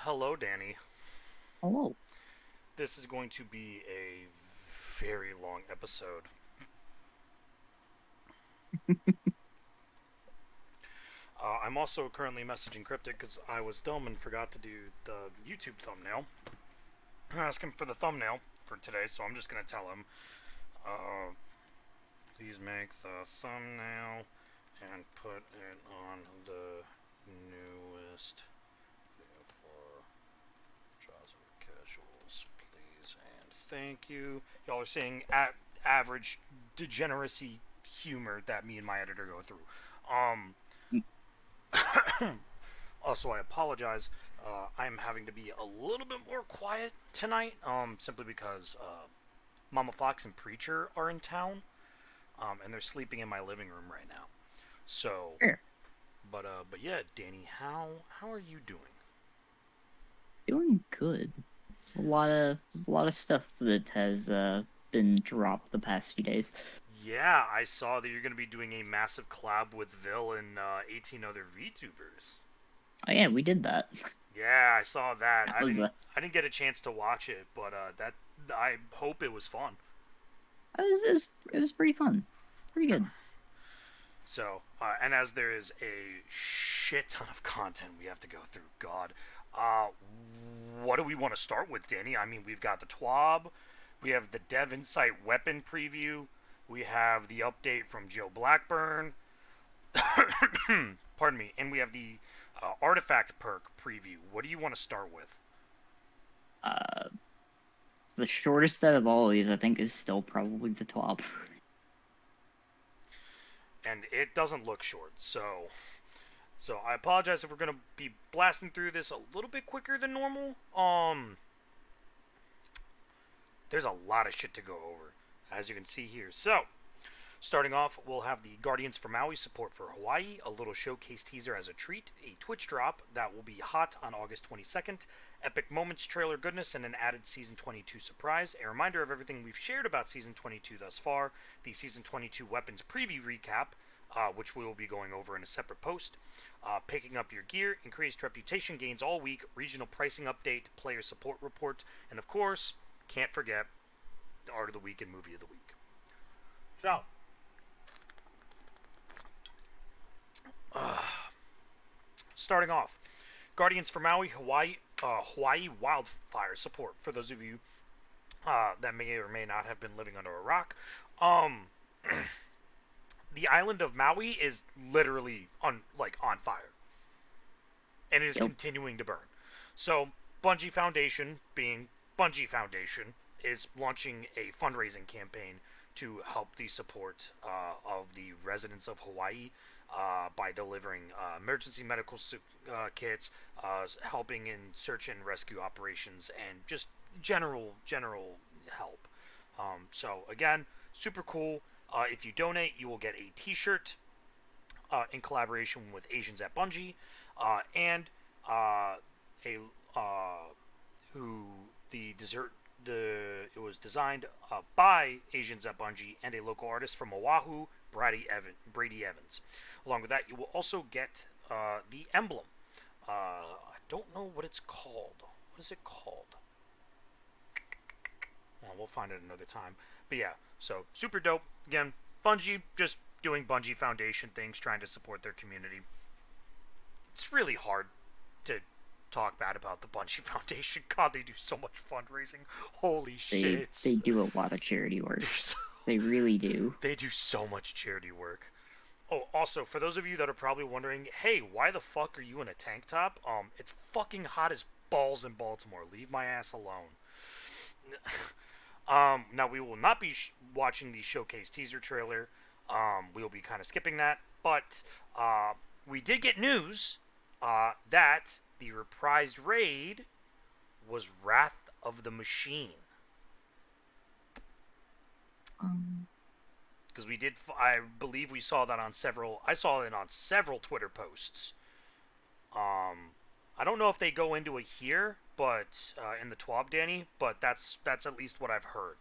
Hello, Danny. Hello. This is going to be a very long episode. I'm also currently messaging Cryptic because I was dumb and forgot to do the YouTube thumbnail. I asked him for the thumbnail for today, so I'm just going to tell him, uh, please make the thumbnail and put it on the newest video for Joseph Casuals, please, and thank you. Y'all are seeing average degeneracy humor that me and my editor go through. Um, Also, I apologize. I'm having to be a little bit more quiet tonight, simply because Mama Fox and Preacher are in town, and they're sleeping in my living room right now. So, Sure. but yeah, Danny, how are you doing? Doing good. A lot of stuff that has been dropped the past few days. Yeah, I saw that you're going to be doing a massive collab with Vil and 18 other VTubers. Oh yeah, we did that. Yeah, I saw that. That I was didn't I didn't get a chance to watch it, but that I hope it was fun. it was pretty fun. Pretty good. So, and as there is a shit ton of content we have to go through, God, uh, what do we want to start with, Danny? I mean, we've got the TWAB, we have the Dev Insight weapon preview, we have the update from Joe Blackburn, pardon me, and we have the artifact perk preview. What do you want to start with? Uh, the shortest out of all of these, I think, is still probably the top. And it doesn't look short, so I apologize if we're gonna be blasting through this a little bit quicker than normal. There's a lot of shit to go over, as you can see here. So, starting off, we'll have the Guardians for Maui support for Hawaii, a little showcase teaser as a treat, a Twitch drop that will be hot on August 22nd, epic moments trailer goodness, and an added Season 22 surprise. A reminder of everything we've shared about Season 22 thus far, the Season 22 weapons preview recap, which we will be going over in a separate post. Picking up your gear, increased reputation gains all week, regional pricing update, player support report, and of course, can't forget the art of the week and movie of the week. So, starting off, Guardians for Maui, Hawaii wildfire support. For those of you that may or may not have been living under a rock, the island of Maui is literally on fire, and it is Yep. continuing to burn. So, Bungie Foundation, being Bungie Foundation, is launching a fundraising campaign to help the support of the residents of Hawaii by delivering emergency medical kits, helping in search and rescue operations, and just general help. So again, super cool. If you donate, you will get a T-shirt in collaboration with Asians at Bungie, and a who the dessert it was designed by Asians at Bungie and a local artist from Oahu, Brady Evans. Along with that, you will also get the emblem. I don't know what it's called. What is it called? Well, we'll find it another time. But yeah, so super dope. Again, Bungie just doing Bungie Foundation things, trying to support their community. It's really hard to talk bad about the Bungie Foundation. God, they do so much fundraising. Holy They shit. they do a lot of charity work. They really do. They do so much charity work. Oh, also, for those of you that are probably wondering, hey, why the fuck are you in a tank top? It's fucking hot as balls in Baltimore. Leave my ass alone. Now we will not be watching the showcase teaser trailer. We will be kind of skipping that, but we did get news that the reprised raid was Wrath of the Machine. Um, Because we did, I believe we saw that on several. I saw it on several Twitter posts. I don't know if they go into it here, but in the TWAB, Danny. But that's at least what I've heard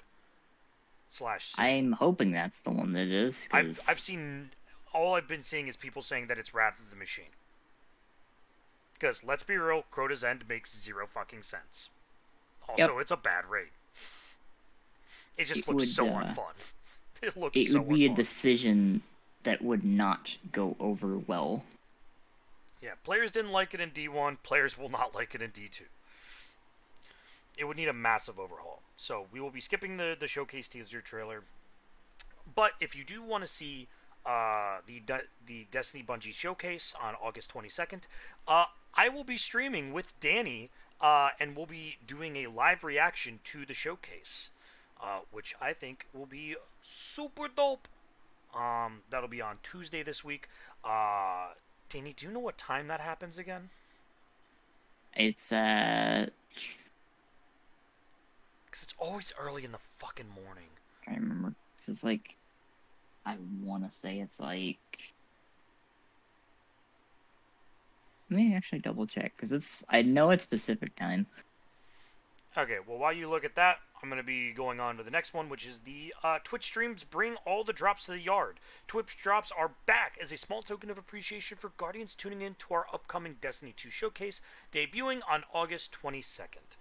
slash seen. I'm hoping that's the one that is, I've because seen, all I've been seeing is people saying that it's Wrath of the Machine. Because let's be real, Crota's End makes zero fucking sense. Yep. Also, it's a bad raid. It just It looks would so unfun. It looks it so would be a unfun. decision that would not go over well. Yeah, players didn't like it in D1. Players will not like it in D2. It would need a massive overhaul. So we will be skipping the showcase teaser trailer. But if you do want to see the Destiny Bungie showcase on August 22nd, I will be streaming with Danny, and we'll be doing a live reaction to the showcase, which I think will be super dope. That'll be on Tuesday this week. Danny, do you know what time that happens again? It's Because it's always early in the fucking morning. I remember. This is like, I want to say it's like. Let me actually double check because I know it's Pacific time. Okay, well, while you look at that, I'm going to be going on to the next one, which is the Twitch streams bring all the drops to the yard. Twitch drops are back as a small token of appreciation for Guardians tuning in to our upcoming Destiny 2 showcase, debuting on August 22nd.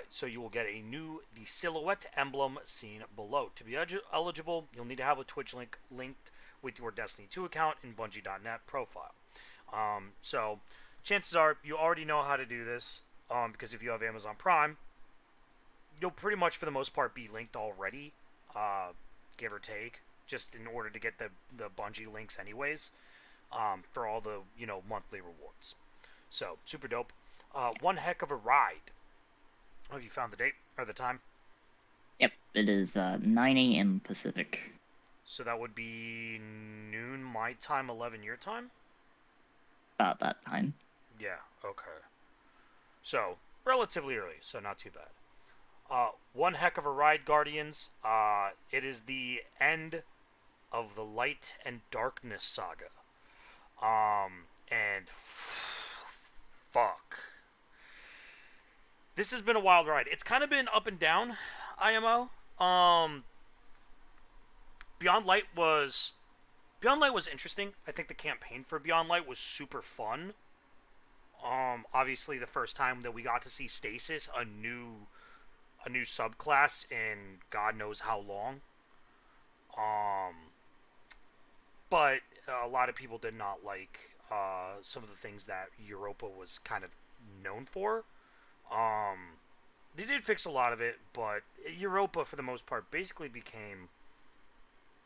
So you will get the silhouette emblem seen below. To be eligible, you'll need to have a Twitch link linked with your Destiny 2 account in Bungie.net profile. So chances are you already know how to do this, because if you have Amazon Prime, you'll pretty much for the most part be linked already, give or take, just in order to get the Bungie links anyways, for all the monthly rewards. So super dope. One heck of a ride. Have you found the date or the time? Yep, it is 9 a.m. Pacific. So that would be noon my time, 11 your time? About that time. Yeah, okay. So, relatively early, so not too bad. One heck of a ride, Guardians. It is the end of the Light and Darkness saga. And fuck. This has been a wild ride. It's kind of been up and down, IMO. Beyond Light was interesting. I think the campaign for Beyond Light was super fun. Obviously the first time that we got to see Stasis, a new subclass in God knows how long. But a lot of people did not like some of the things that Europa was kind of known for. They did fix a lot of it, but Europa, for the most part, basically became...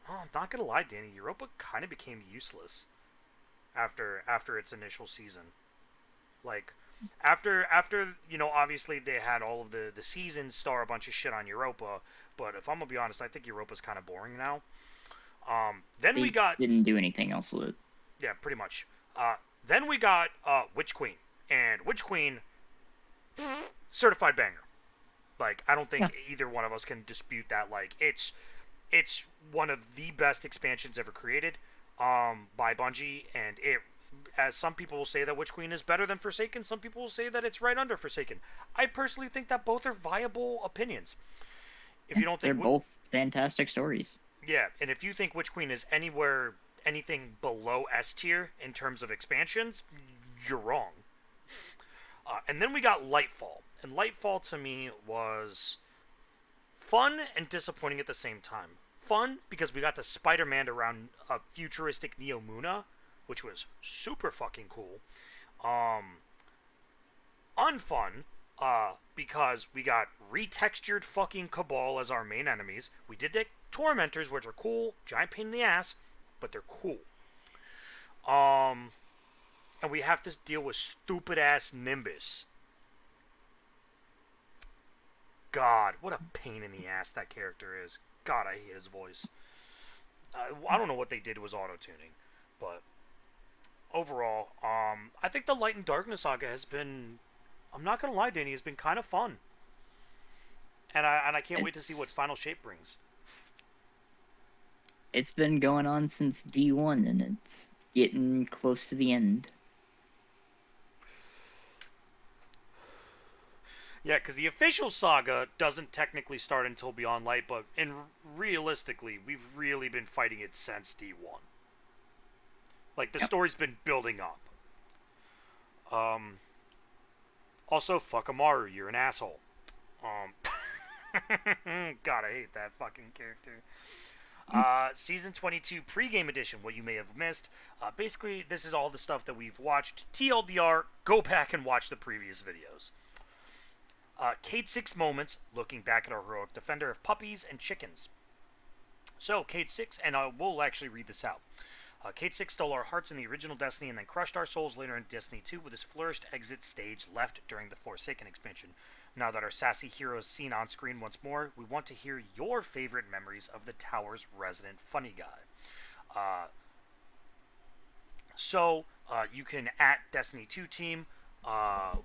Oh, I'm not gonna lie, Danny. Europa kind of became useless after its initial season. Like, after obviously they had all of the seasons star a bunch of shit on Europa, but if I'm gonna be honest, I think Europa's kind of boring now. Then we got... didn't do anything else with it. Yeah, pretty much. Then we got Witch Queen, and Witch Queen, certified banger. Like, I don't think either one of us can dispute that. Like, it's one of the best expansions ever created by Bungie, and as some people will say that Witch Queen is better than Forsaken, some people will say that it's right under Forsaken. I personally think that both are viable opinions. If you don't think they're both fantastic stories. Yeah, and if you think Witch Queen is anything below S tier in terms of expansions, you're wrong. And then we got Lightfall, and Lightfall to me was fun and disappointing at the same time. Fun because we got the Spider-Man around a futuristic Neo Muna, which was super fucking cool. Unfun, because we got retextured fucking Cabal as our main enemies. We did get Tormentors, which are cool, giant pain in the ass, but they're cool. And we have to deal with stupid ass Nimbus. God, what a pain in the ass that character is. God, I hate his voice. I don't know what they did with auto-tuning, but overall, I think the Light and Darkness saga has been, I'm not gonna lie, Danny, has been kind of fun. And I can't wait to see what Final Shape brings. It's been going on since D1, and it's getting close to the end. Yeah, because the official saga doesn't technically start until Beyond Light, but realistically, we've really been fighting it since D1. Like, the story's been building up. Um, Also, fuck Amaru, you're an asshole. Um, God, I hate that fucking character. Season 22 pregame edition, what you may have missed. Basically, this is all the stuff that we've watched. TLDR, go back and watch the previous videos. Cade 6 moments, looking back at our heroic defender of puppies and chickens. So, Cade 6, and we'll actually read this out. Cade 6 stole our hearts in the original Destiny and then crushed our souls later in Destiny 2 with his flourished exit stage left during the Forsaken expansion. Now that our sassy hero is seen on screen once more, we want to hear your favorite memories of the tower's resident funny guy. So you can at Destiny 2 team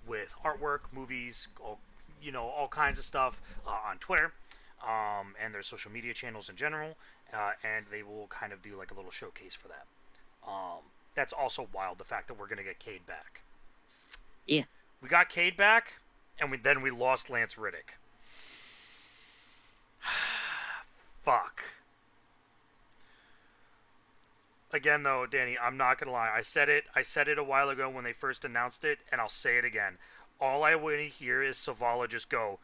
with artwork, movies, all kinds of stuff on Twitter and their social media channels in general, and they will kind of do like a little showcase for that. That's also wild, the fact that we're going to get Cade back. Yeah. We got Cade back, and then we lost Lance Riddick. Fuck. Again, though, Danny, I'm not gonna lie. I said it a while ago when they first announced it, and I'll say it again. All I want to hear is Savala just go,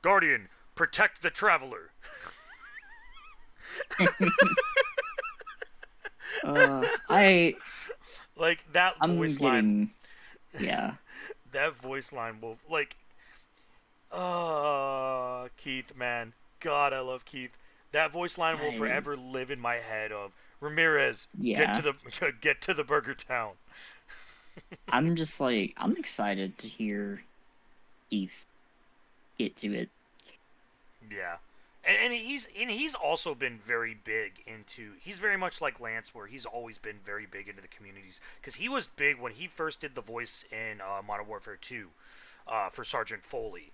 "Guardian, protect the Traveler." I like that I'm voice getting, line. yeah. That voice line will like. Keith, man, God, I love Keith. That voice line will forever live in my head. Of Ramirez, Yeah. get to the Burger Town. I'm just like, I'm excited to hear Keith get to it. Yeah, and he's also been very big into. He's very much like Lance, where he's always been very big into the communities, because he was big when he first did the voice in Modern Warfare 2 for Sergeant Foley.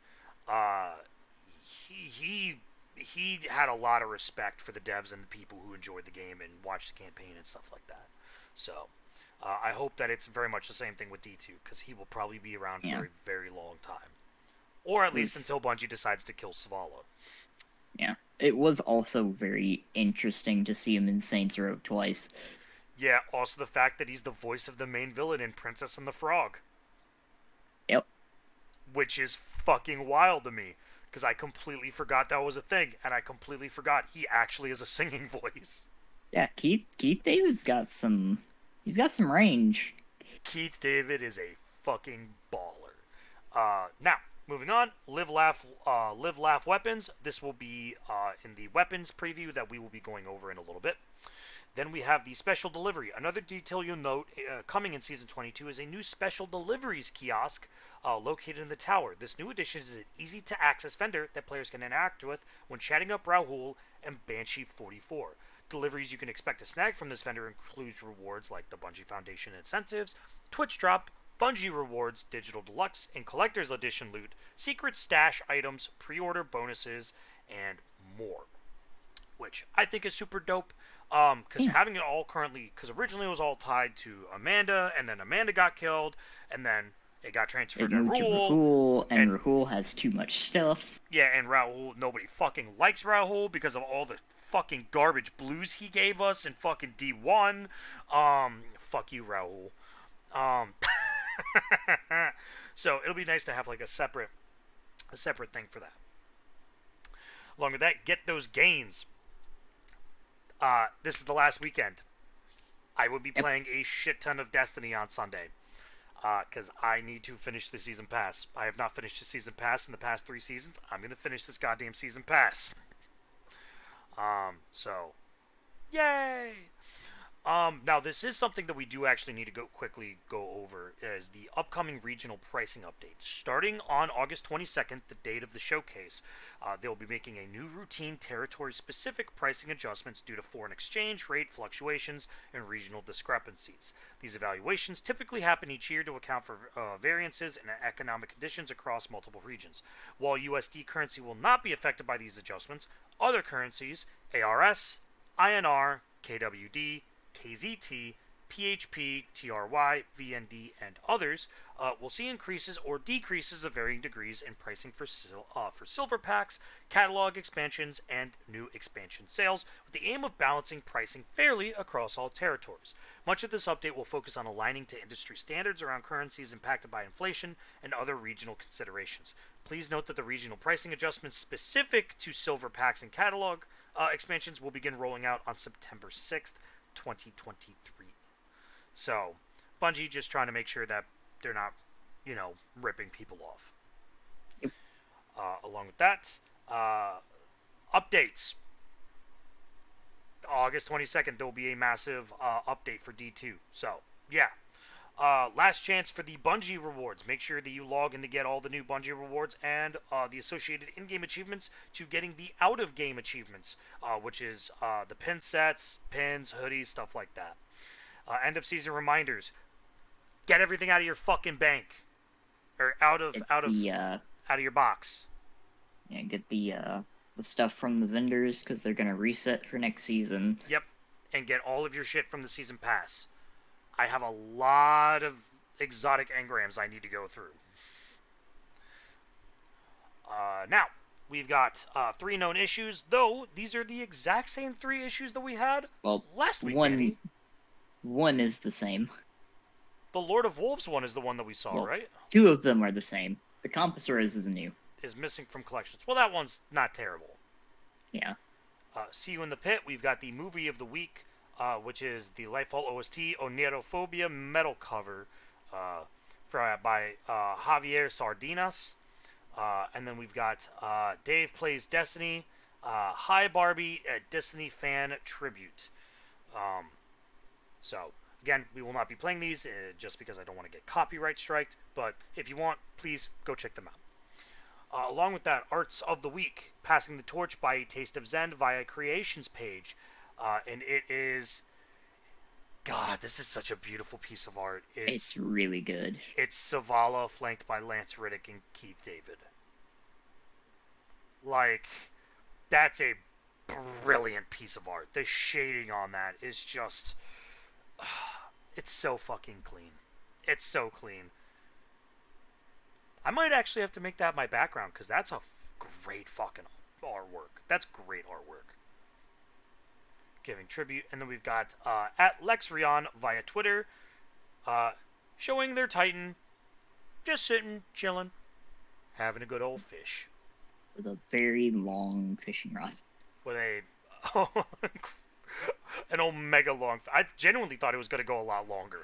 He had a lot of respect for the devs and the people who enjoyed the game and watched the campaign and stuff like that. So I hope that it's very much the same thing with D2, because he will probably be around for a very long time. Or at least until Bungie decides to kill Savala. Yeah. It was also very interesting to see him in Saints Row twice. Yeah, also the fact that he's the voice of the main villain in Princess and the Frog. Yep. Which is fucking wild to me, because I completely forgot that was a thing, and I completely forgot he actually is a singing voice. Yeah, Keith David's got some... He's got some range. Keith David is a fucking baller. Now, moving on, Live Laugh Weapons. This will be in the weapons preview that we will be going over in a little bit. Then we have the special delivery. Another detail you'll note coming in Season 22 is a new special deliveries kiosk located in the tower. This new addition is an easy-to-access vendor that players can interact with when chatting up Rahul and Banshee 44. Deliveries you can expect to snag from this vendor includes rewards like the Bungie Foundation incentives, Twitch Drop, Bungie Rewards, Digital Deluxe, and Collector's Edition loot, secret stash items, pre-order bonuses, and more. Which I think is super dope. Because having it all currently, because originally it was all tied to Amanda, and then Amanda got killed, and then it got transferred to Rahul, and Rahul has too much stuff. Yeah, and Rahul, nobody fucking likes Rahul because of all the fucking garbage blues he gave us in fucking D1. Fuck you, Rahul. So it'll be nice to have like a separate thing for that. Along with that, get those gains. This is the last weekend. I will be playing a shit ton of Destiny on Sunday. Because I need to finish the season pass. I have not finished the season pass in the past 3 seasons. I'm going to finish this goddamn season pass. So, yay! Now this is something that we do actually need to quickly go over, is the upcoming regional pricing update. Starting on August 22nd, the date of the showcase, they'll be making a new routine territory-specific pricing adjustments due to foreign exchange rate fluctuations and regional discrepancies. These evaluations typically happen each year to account for variances in economic conditions across multiple regions. While USD currency will not be affected by these adjustments, other currencies, ARS, INR, KWD, KZT, PHP, TRY, VND, and others will see increases or decreases of varying degrees in pricing for silver packs, catalog expansions, and new expansion sales, with the aim of balancing pricing fairly across all territories. Much of this update will focus on aligning to industry standards around currencies impacted by inflation and other regional considerations. Please note that the regional pricing adjustments specific to silver packs and catalog expansions will begin rolling out on September 6th, 2023. So, Bungie just trying to make sure that they're not, ripping people off. Yep. Along with that, updates. August 22nd, there will be a massive update for D2. So, yeah. Last chance for the Bungie rewards. Make sure that you log in to get all the new Bungie rewards and the associated in-game achievements to getting the out-of-game achievements, which is the pin sets, pins, hoodies, stuff like that. End of season reminders. Get everything out of your fucking bank, or out of your box. Yeah, get the stuff from the vendors because they're gonna reset for next season. Yep, and get all of your shit from the season pass. I have a lot of exotic engrams I need to go through. Now, we've got 3 known issues, though these are the exact same 3 issues that we had last week, Danny. One is the same. The Lord of Wolves one is the one that we saw, right? 2 of them are the same. The Compassaurus is new. Is missing from collections. Well, that one's not terrible. Yeah. See You in the Pit, we've got the movie of the week, which is the Lightfall OST Onerophobia metal cover by Javier Sardinas. And then we've got Dave Plays Destiny, Hi Barbie, a Destiny fan tribute. So, again, we will not be playing these just because I don't want to get copyright striked, but if you want, please go check them out. Along with that, Arts of the Week, Passing the Torch by Taste of Zen via Creations page. And it is... God, this is such a beautiful piece of art. It's really good. It's Savala flanked by Lance Riddick and Keith David. Like, that's a brilliant piece of art. The shading on that is just... it's so fucking clean. It's so clean. I might actually have to make that my background, because that's a great fucking artwork. That's great artwork. Giving tribute. And then we've got at Lexrion via Twitter showing their Titan just sitting, chilling, having a good old fish. With a very long fishing rod. With an omega long... I genuinely thought it was going to go a lot longer.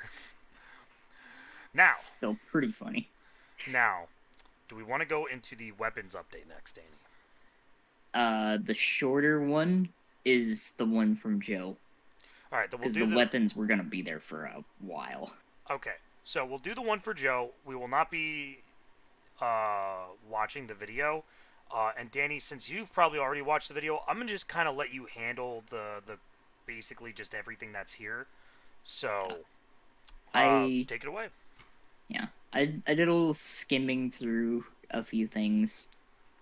Now... Still pretty funny. Now, do we want to go into the weapons update next, Danny? The shorter one is the one from Joe. Alright, then we'll do the... Because the weapons were going to be there for a while. Okay, so we'll do the one for Joe. We will not be watching the video. And Danny, since you've probably already watched the video, I'm going to just kind of let you handle the basically just everything that's here. So, take it away. Yeah, I did a little skimming through a few things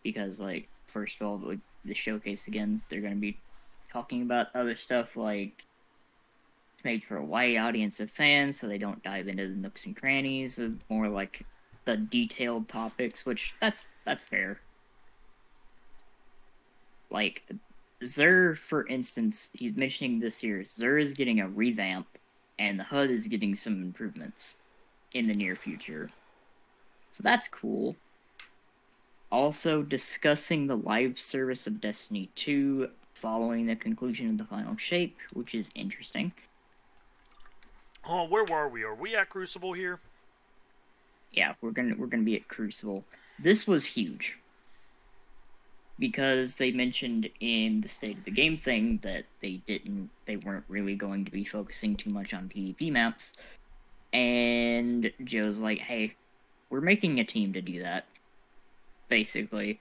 because, like, first of all, like, the showcase again, they're going to be talking about other stuff like it's made for a wide audience of fans, so they don't dive into the nooks and crannies, more like the detailed topics, which that's fair. Like, Xur, for instance, he's mentioning this here. Xur is getting a revamp, and the HUD is getting some improvements in the near future. So that's cool. Also discussing the live service of Destiny 2 following the conclusion of the final shape, which is interesting. Oh, where were we? Are we at Crucible here? Yeah, we're gonna be at Crucible. This was huge. Because they mentioned in the State of the Game thing that they weren't really going to be focusing too much on PvP maps. And Joe's like, hey, we're making a team to do that. Basically.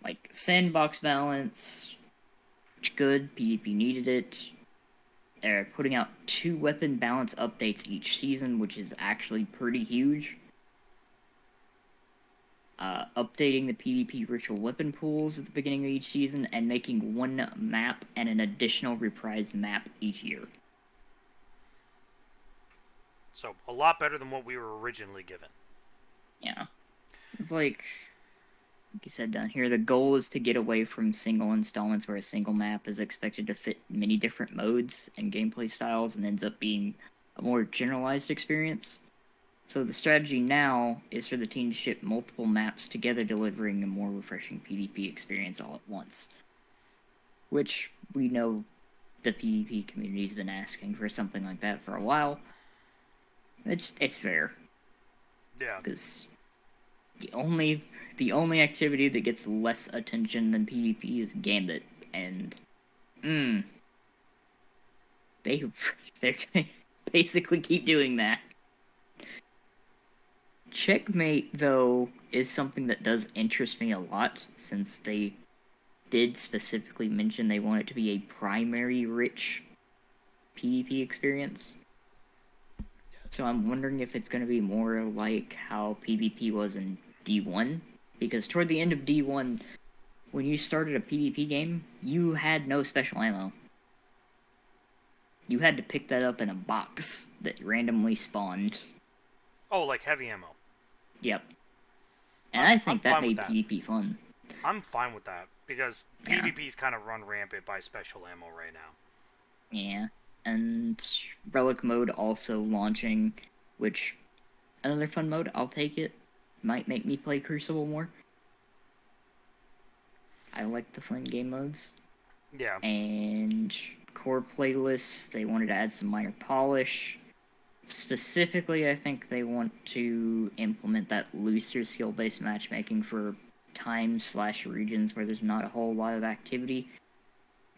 Like, sandbox balance, which good, PvP needed it. They're putting out 2 weapon balance updates each season, which is actually pretty huge. Updating the PvP ritual weapon pools at the beginning of each season, and making 1 map and an additional reprised map each year. So a lot better than what we were originally given. Yeah. It's like you said down here, the goal is to get away from single installments where a single map is expected to fit many different modes and gameplay styles and ends up being a more generalized experience. So the strategy now is for the team to ship multiple maps together, delivering a more refreshing PvP experience all at once. Which we know the PvP community's been asking for something like that for a while. It's fair Yeah. because the only activity that gets less attention than PvP is Gambit, and mm, they they're gonna basically keep doing that. Checkmate, though, is something that does interest me a lot, since they did specifically mention they want it to be a primary rich PvP experience. So I'm wondering if it's going to be more like how PvP was in D1, because toward the end of D1, when you started a PvP game, you had no special ammo. You had to pick that up in a box that randomly spawned. Oh, like heavy ammo. Yep. And I I'm think that fine with made that. PvP fun. I'm fine with that because Yeah. PvP's kind of run rampant by special ammo right now. Yeah. And Relic mode also launching, which, another fun mode, I'll take it. Might make me play Crucible more. I like the fun game modes. Yeah. And core playlists, they wanted to add some minor polish. Specifically, I think they want to implement that looser skill-based matchmaking for times/regions where there's not a whole lot of activity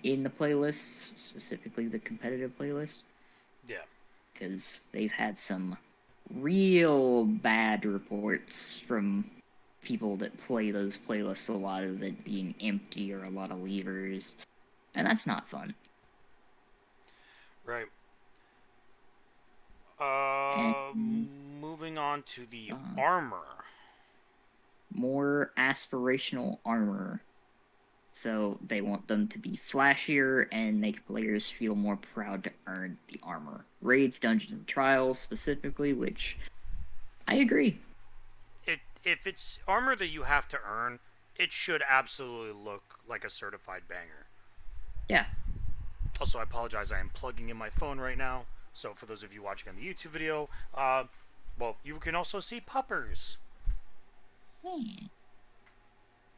in the playlists, specifically the competitive playlist. Yeah. Because they've had some real bad reports from people that play those playlists, a lot of it being empty or a lot of levers, and that's not fun. Right. And Moving on to the uh, armor. more aspirational armor. So they want them to be flashier and make players feel more proud to earn the armor. Raids, dungeons, and trials specifically, which I agree. If it's armor that you have to earn, it should absolutely look like a certified banger. Yeah. Also, I apologize. I am plugging in my phone right now. So for those of you watching on the YouTube video, well, you can also see puppers. Hmm.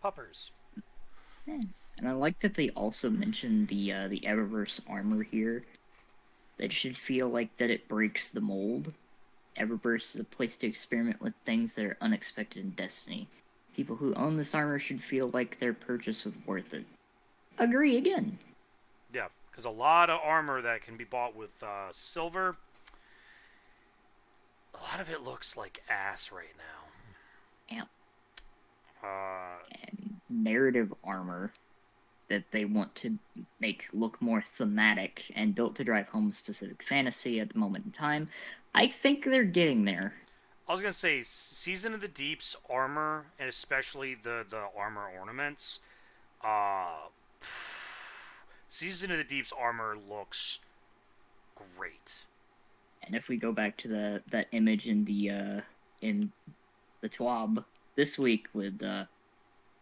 Puppers. And I like that they also mentioned the Eververse armor here. That should feel like that it breaks the mold. Eververse is a place to experiment with things that are unexpected in Destiny. People who own this armor should feel like their purchase was worth it. Agree again. Yeah, because a lot of armor that can be bought with silver, a lot of it looks like ass right now. Yeah. Uh, And narrative armor that they want to make look more thematic and built to drive home specific fantasy at the moment in time. I think they're getting there. I was gonna say Season of the Deep's armor, and especially the armor ornaments. Uh, Season of the Deep's armor looks great. And if we go back to that image in the TWAB this week with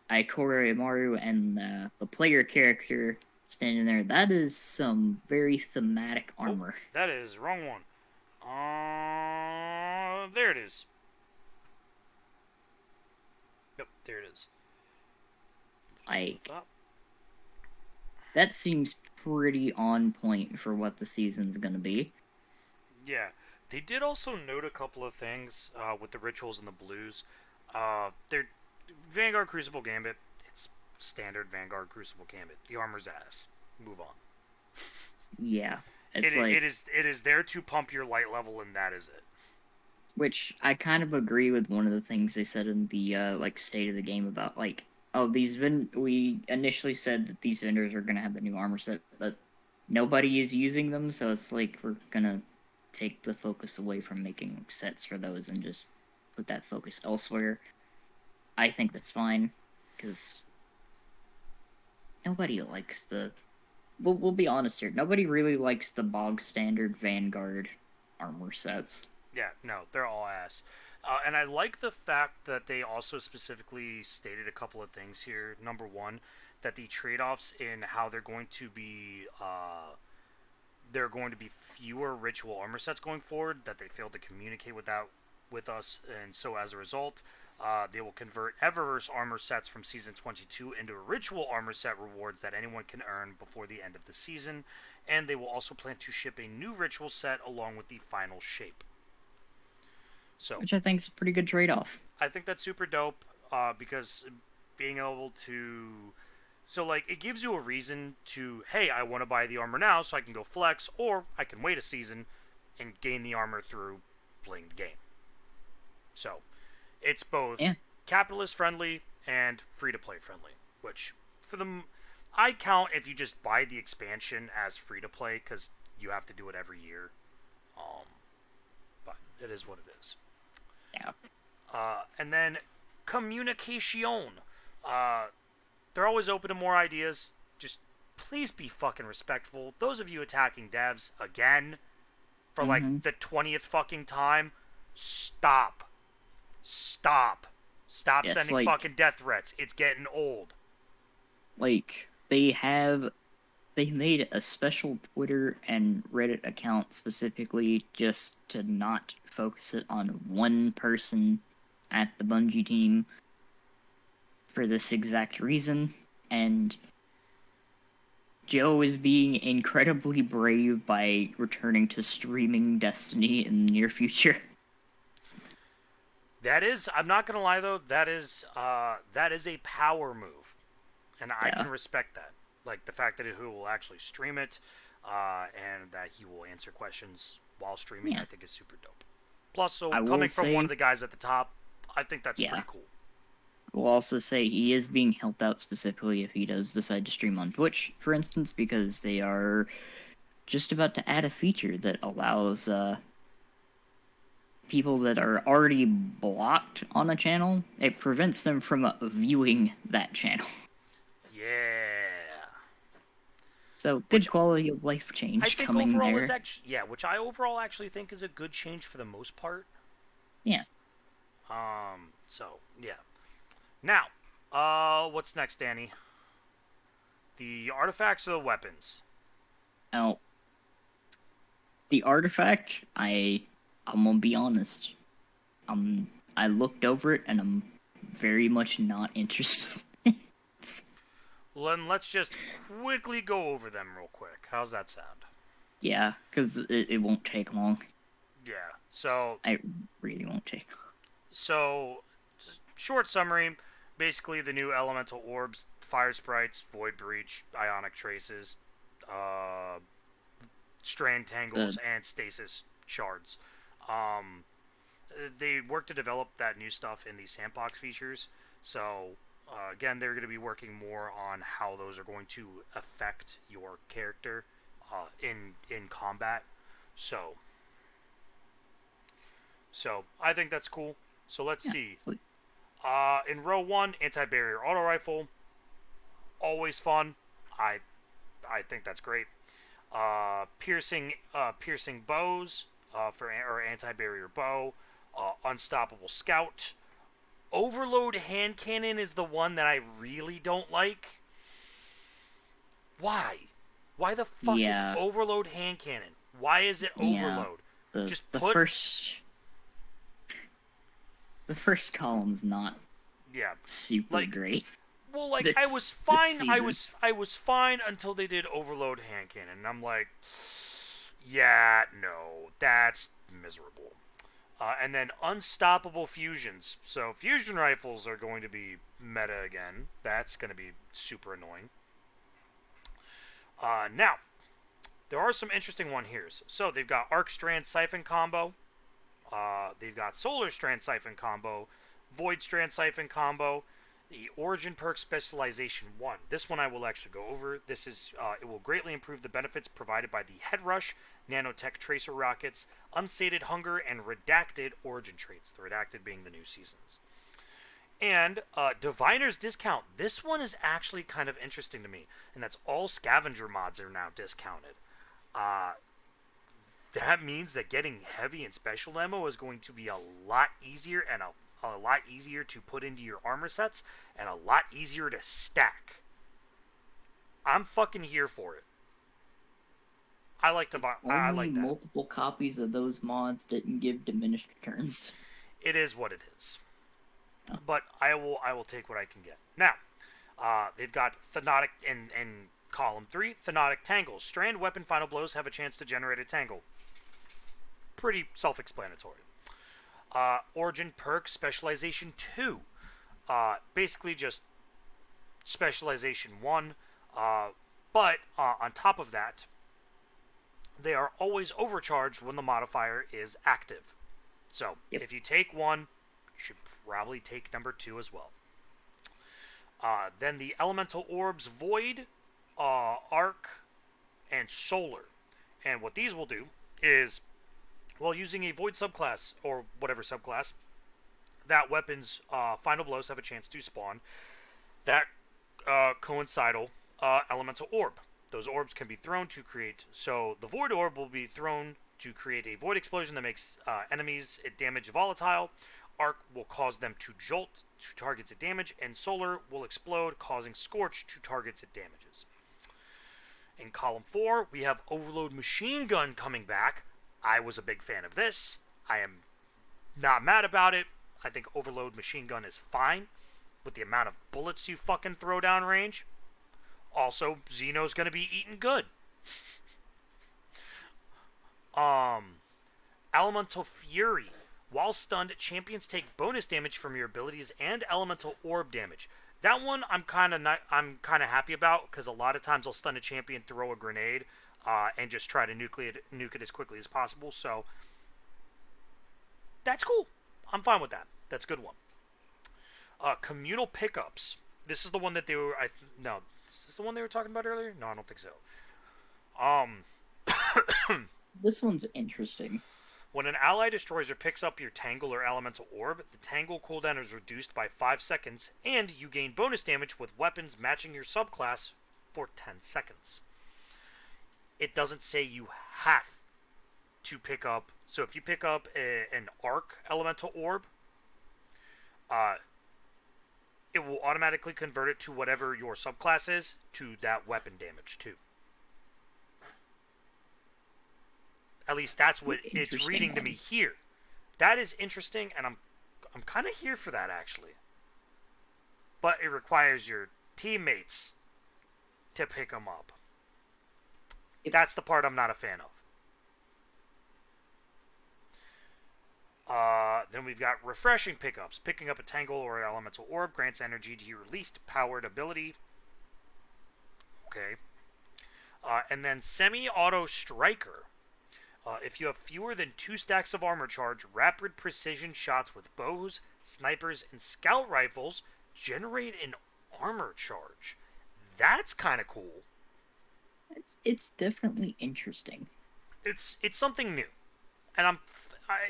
Ikora Imaru and the player character standing there, that is some very thematic armor. Oh, that is wrong one. There it is. Yep, there it is. Like, that seems pretty on point for what the season's gonna be. Yeah, they did also note a couple of things with the rituals and the blues. They're Vanguard Crucible Gambit. It's standard Vanguard Crucible Gambit. The armor's ass. Move on. Yeah, It is there to pump your light level, and that is it. which I kind of agree with one of the things they said in the state of the game about we initially said that these vendors are gonna have the new armor set, but nobody is using them, so it's like we're gonna take the focus away from making sets for those and just put that focus elsewhere. I think that's fine, because nobody likes we'll be honest here, nobody really likes the bog standard Vanguard armor sets. Yeah, no, they're all ass. And I like the fact that they also specifically stated a couple of things here. Number one, that the trade-offs in how there are going to be fewer ritual armor sets going forward. That they failed to communicate with us, and so as a result, they will convert Eververse armor sets from Season 22 into ritual armor set rewards that anyone can earn before the end of the season, and they will also plan to ship a new ritual set along with the final shape. So, which I think is a pretty good trade off. I think that's super dope because being able to. So, like, it gives you a reason to, hey, I want to buy the armor now so I can go flex, or I can wait a season and gain the armor through playing the game. So, it's both Yeah. capitalist friendly and free to play friendly, which for them I count if you just buy the expansion as free to play because you have to do it every year. But it is what it is. Yeah. And then communication. They're always open to more ideas. Just please be fucking respectful. Those of you attacking devs again for like the 20th fucking time, stop. Stop. Stop Yes, sending fucking death threats. It's getting old. Like, they made a special Twitter and Reddit account specifically just to not focus it on one person at the Bungie team for this exact reason, and Joe is being incredibly brave by returning to streaming Destiny in the near future. That is, I'm not gonna lie though, that is a power move, and I can respect that. Like the fact that he will actually stream it, and that he will answer questions while streaming, I think is super dope. Plus, so coming from one of the guys at the top, I think that's pretty cool. We'll also say he is being helped out specifically if he does decide to stream on Twitch, for instance, because they are just about to add a feature that allows people that are already blocked on a channel, it prevents them from viewing that channel. Yeah. So good quality of life change coming overall there. Is actually, which I overall actually think is a good change for the most part. Yeah. So yeah. Now, what's next, Danny? The artifacts or the weapons? Now, the artifact, I'm gonna be honest. I looked over it and I'm very much not interested. Well, then let's just quickly go over them real quick. How's that sound? Yeah, because it won't take long. Yeah, so... I really won't take long. So, short summary, basically the new elemental orbs, fire sprites, void breach, ionic traces, strand tangles, and stasis shards. They work to develop that new stuff in these sandbox features, so... again, they're going to be working more on how those are going to affect your character in combat. So I think that's cool. So let's see. In row 1, anti-barrier auto rifle, always fun. I think that's great. Piercing bows or anti-barrier bow, unstoppable scout. Overload hand cannon is the one that I really don't like. Why? Why the fuck is overload hand cannon? Why is it overload? Just the first column's not super great. Well, like I was fine. I was fine until they did overload hand cannon, and I'm like, yeah, no, that's miserable. And then unstoppable fusions. So fusion rifles are going to be meta again. That's going to be super annoying. Now, there are some interesting one here. So they've got Arc Strand Siphon combo. They've got Solar Strand Siphon combo. Void Strand Siphon combo. The Origin Perk Specialization 1. This one I will actually go over. This is it will greatly improve the benefits provided by the Head Rush, Nanotech Tracer Rockets, Unsated Hunger, and Redacted Origin traits. The Redacted being the new seasons. And Diviner's Discount. This one is actually kind of interesting to me. And that's all Scavenger mods are now discounted. that means that getting heavy and special ammo is going to be a lot easier and a lot easier to put into your armor sets and a lot easier to stack. I'm fucking here for it. I like to If buy. I only like that. multiple copies of those mods didn't give diminished returns. It is what it is. Oh, But I will take what I can get. Now, they've got Thanotic in column 3, Thanotic Tangles. Strand weapon final blows have a chance to generate a tangle. Pretty self-explanatory. Origin perk specialization 2. Basically just specialization 1. But on top of that, they are always overcharged when the modifier is active. So yep. if you take one, you should probably take number 2 as well. Then the elemental orbs Void, Arc, and Solar. And what these will do is, while using a Void subclass, or whatever subclass, that weapon's final blows have a chance to spawn that coincidental elemental orb. Those orbs can be thrown to create. So the Void Orb will be thrown to create a Void Explosion that makes enemies it damage volatile. Arc will cause them to jolt to targets it damage, and Solar will explode, causing Scorch to targets it damages. In column 4, we have Overload Machine Gun coming back. I was a big fan of this. I am not mad about it. I think Overload Machine Gun is fine with the amount of bullets you fucking throw down range. Also, Xeno's gonna be eating good. Elemental Fury. While stunned, champions take bonus damage from your abilities and elemental orb damage. That one I'm kind of happy about, because a lot of times I'll stun a champion, throw a grenade, and just try to nuke it as quickly as possible. So that's cool. I'm fine with that. That's a good one. Communal pickups. This is the one that they were. No, is this the one they were talking about earlier? No, I don't think so. This one's interesting. When an ally destroys or picks up your Tangle or Elemental Orb, the Tangle cooldown is reduced by 5 seconds, and you gain bonus damage with weapons matching your subclass for 10 seconds. It doesn't say you have to pick up. So if you pick up an Arc Elemental Orb, it will automatically convert it to whatever your subclass is to that weapon damage too. At least that's what it's reading to me here. That is interesting, and I'm kind of here for that, actually. But it requires your teammates to pick them up. That's the part I'm not a fan of. Then we've got refreshing pickups. Picking up a Tangle or an Elemental Orb grants energy to your least powered ability. Okay. And then Semi-Auto Striker. If you have fewer than 2 stacks of armor charge, rapid precision shots with bows, snipers, and scout rifles generate an armor charge. That's kind of cool. It's definitely interesting. It's something new, and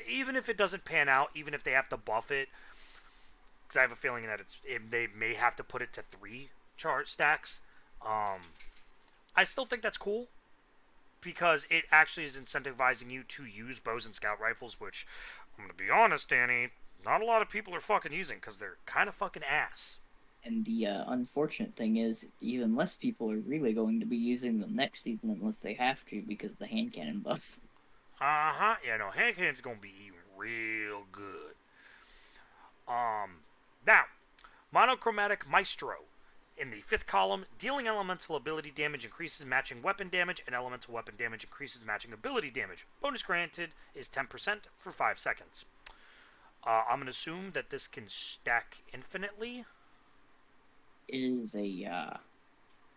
even if it doesn't pan out, even if they have to buff it, because I have a feeling that they may have to put it to 3 charge stacks. I still think that's cool, because it actually is incentivizing you to use bows and scout rifles, which, I'm going to be honest, Danny, not a lot of people are fucking using, because they're kind of fucking ass. And the unfortunate thing is, even less people are really going to be using them next season unless they have to, because of the hand cannon buff. Uh-huh. Yeah, no, hand cannon's going to be real good. Now, Monochromatic Maestro. In the 5th column, dealing elemental ability damage increases matching weapon damage, and elemental weapon damage increases matching ability damage. Bonus granted is 10% for 5 seconds. I'm going to assume that this can stack infinitely. It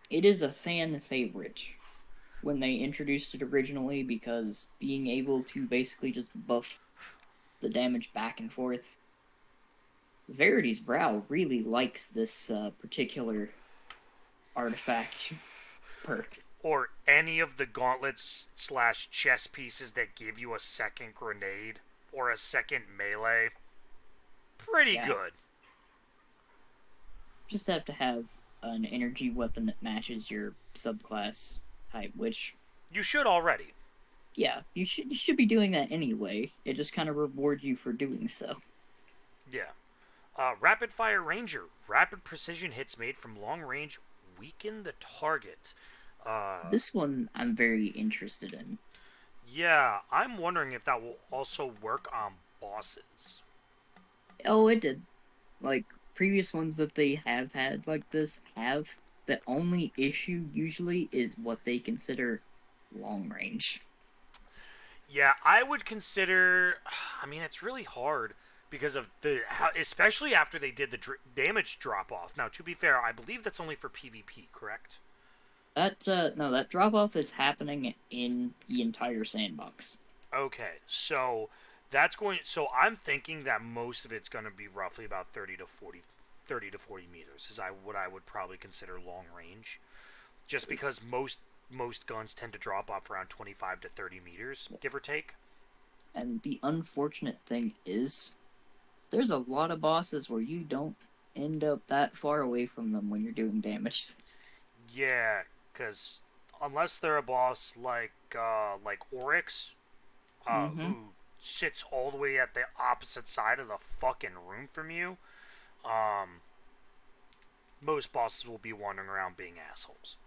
is a fan favorite when they introduced it originally, because being able to basically just buff the damage back and forth. Verity's Brow really likes this particular artifact perk. Or any of the gauntlets / chess pieces that give you a second grenade or a second melee. Pretty good. Just have to have an energy weapon that matches your subclass type, which you should already. Yeah, you should be doing that anyway. It just kind of rewards you for doing so. Yeah. Rapid Fire Ranger. Rapid precision hits made from long range weaken the target. Uh, This one I'm very interested in. yeah, I'm wondering if that will also work on bosses. Oh, it did. Like previous ones that they have had like this have. The only issue usually is what they consider long range. Yeah, I would consider. I mean, it's really hard because of especially after they did the damage drop off. Now, to be fair, I believe that's only for PvP, correct? That no, that drop off is happening in the entire sandbox. Okay, so that's going. So I'm thinking that most of it's going to be roughly about 30 to 40 meters. Is what I would probably consider long range, just because most guns tend to drop off around 25 to 30 meters, give or take. And the unfortunate thing is, there's a lot of bosses where you don't end up that far away from them when you're doing damage. Yeah, because unless they're a boss like Oryx, Mm-hmm. who sits all the way at the opposite side of the fucking room from you, um, most bosses will be wandering around being assholes.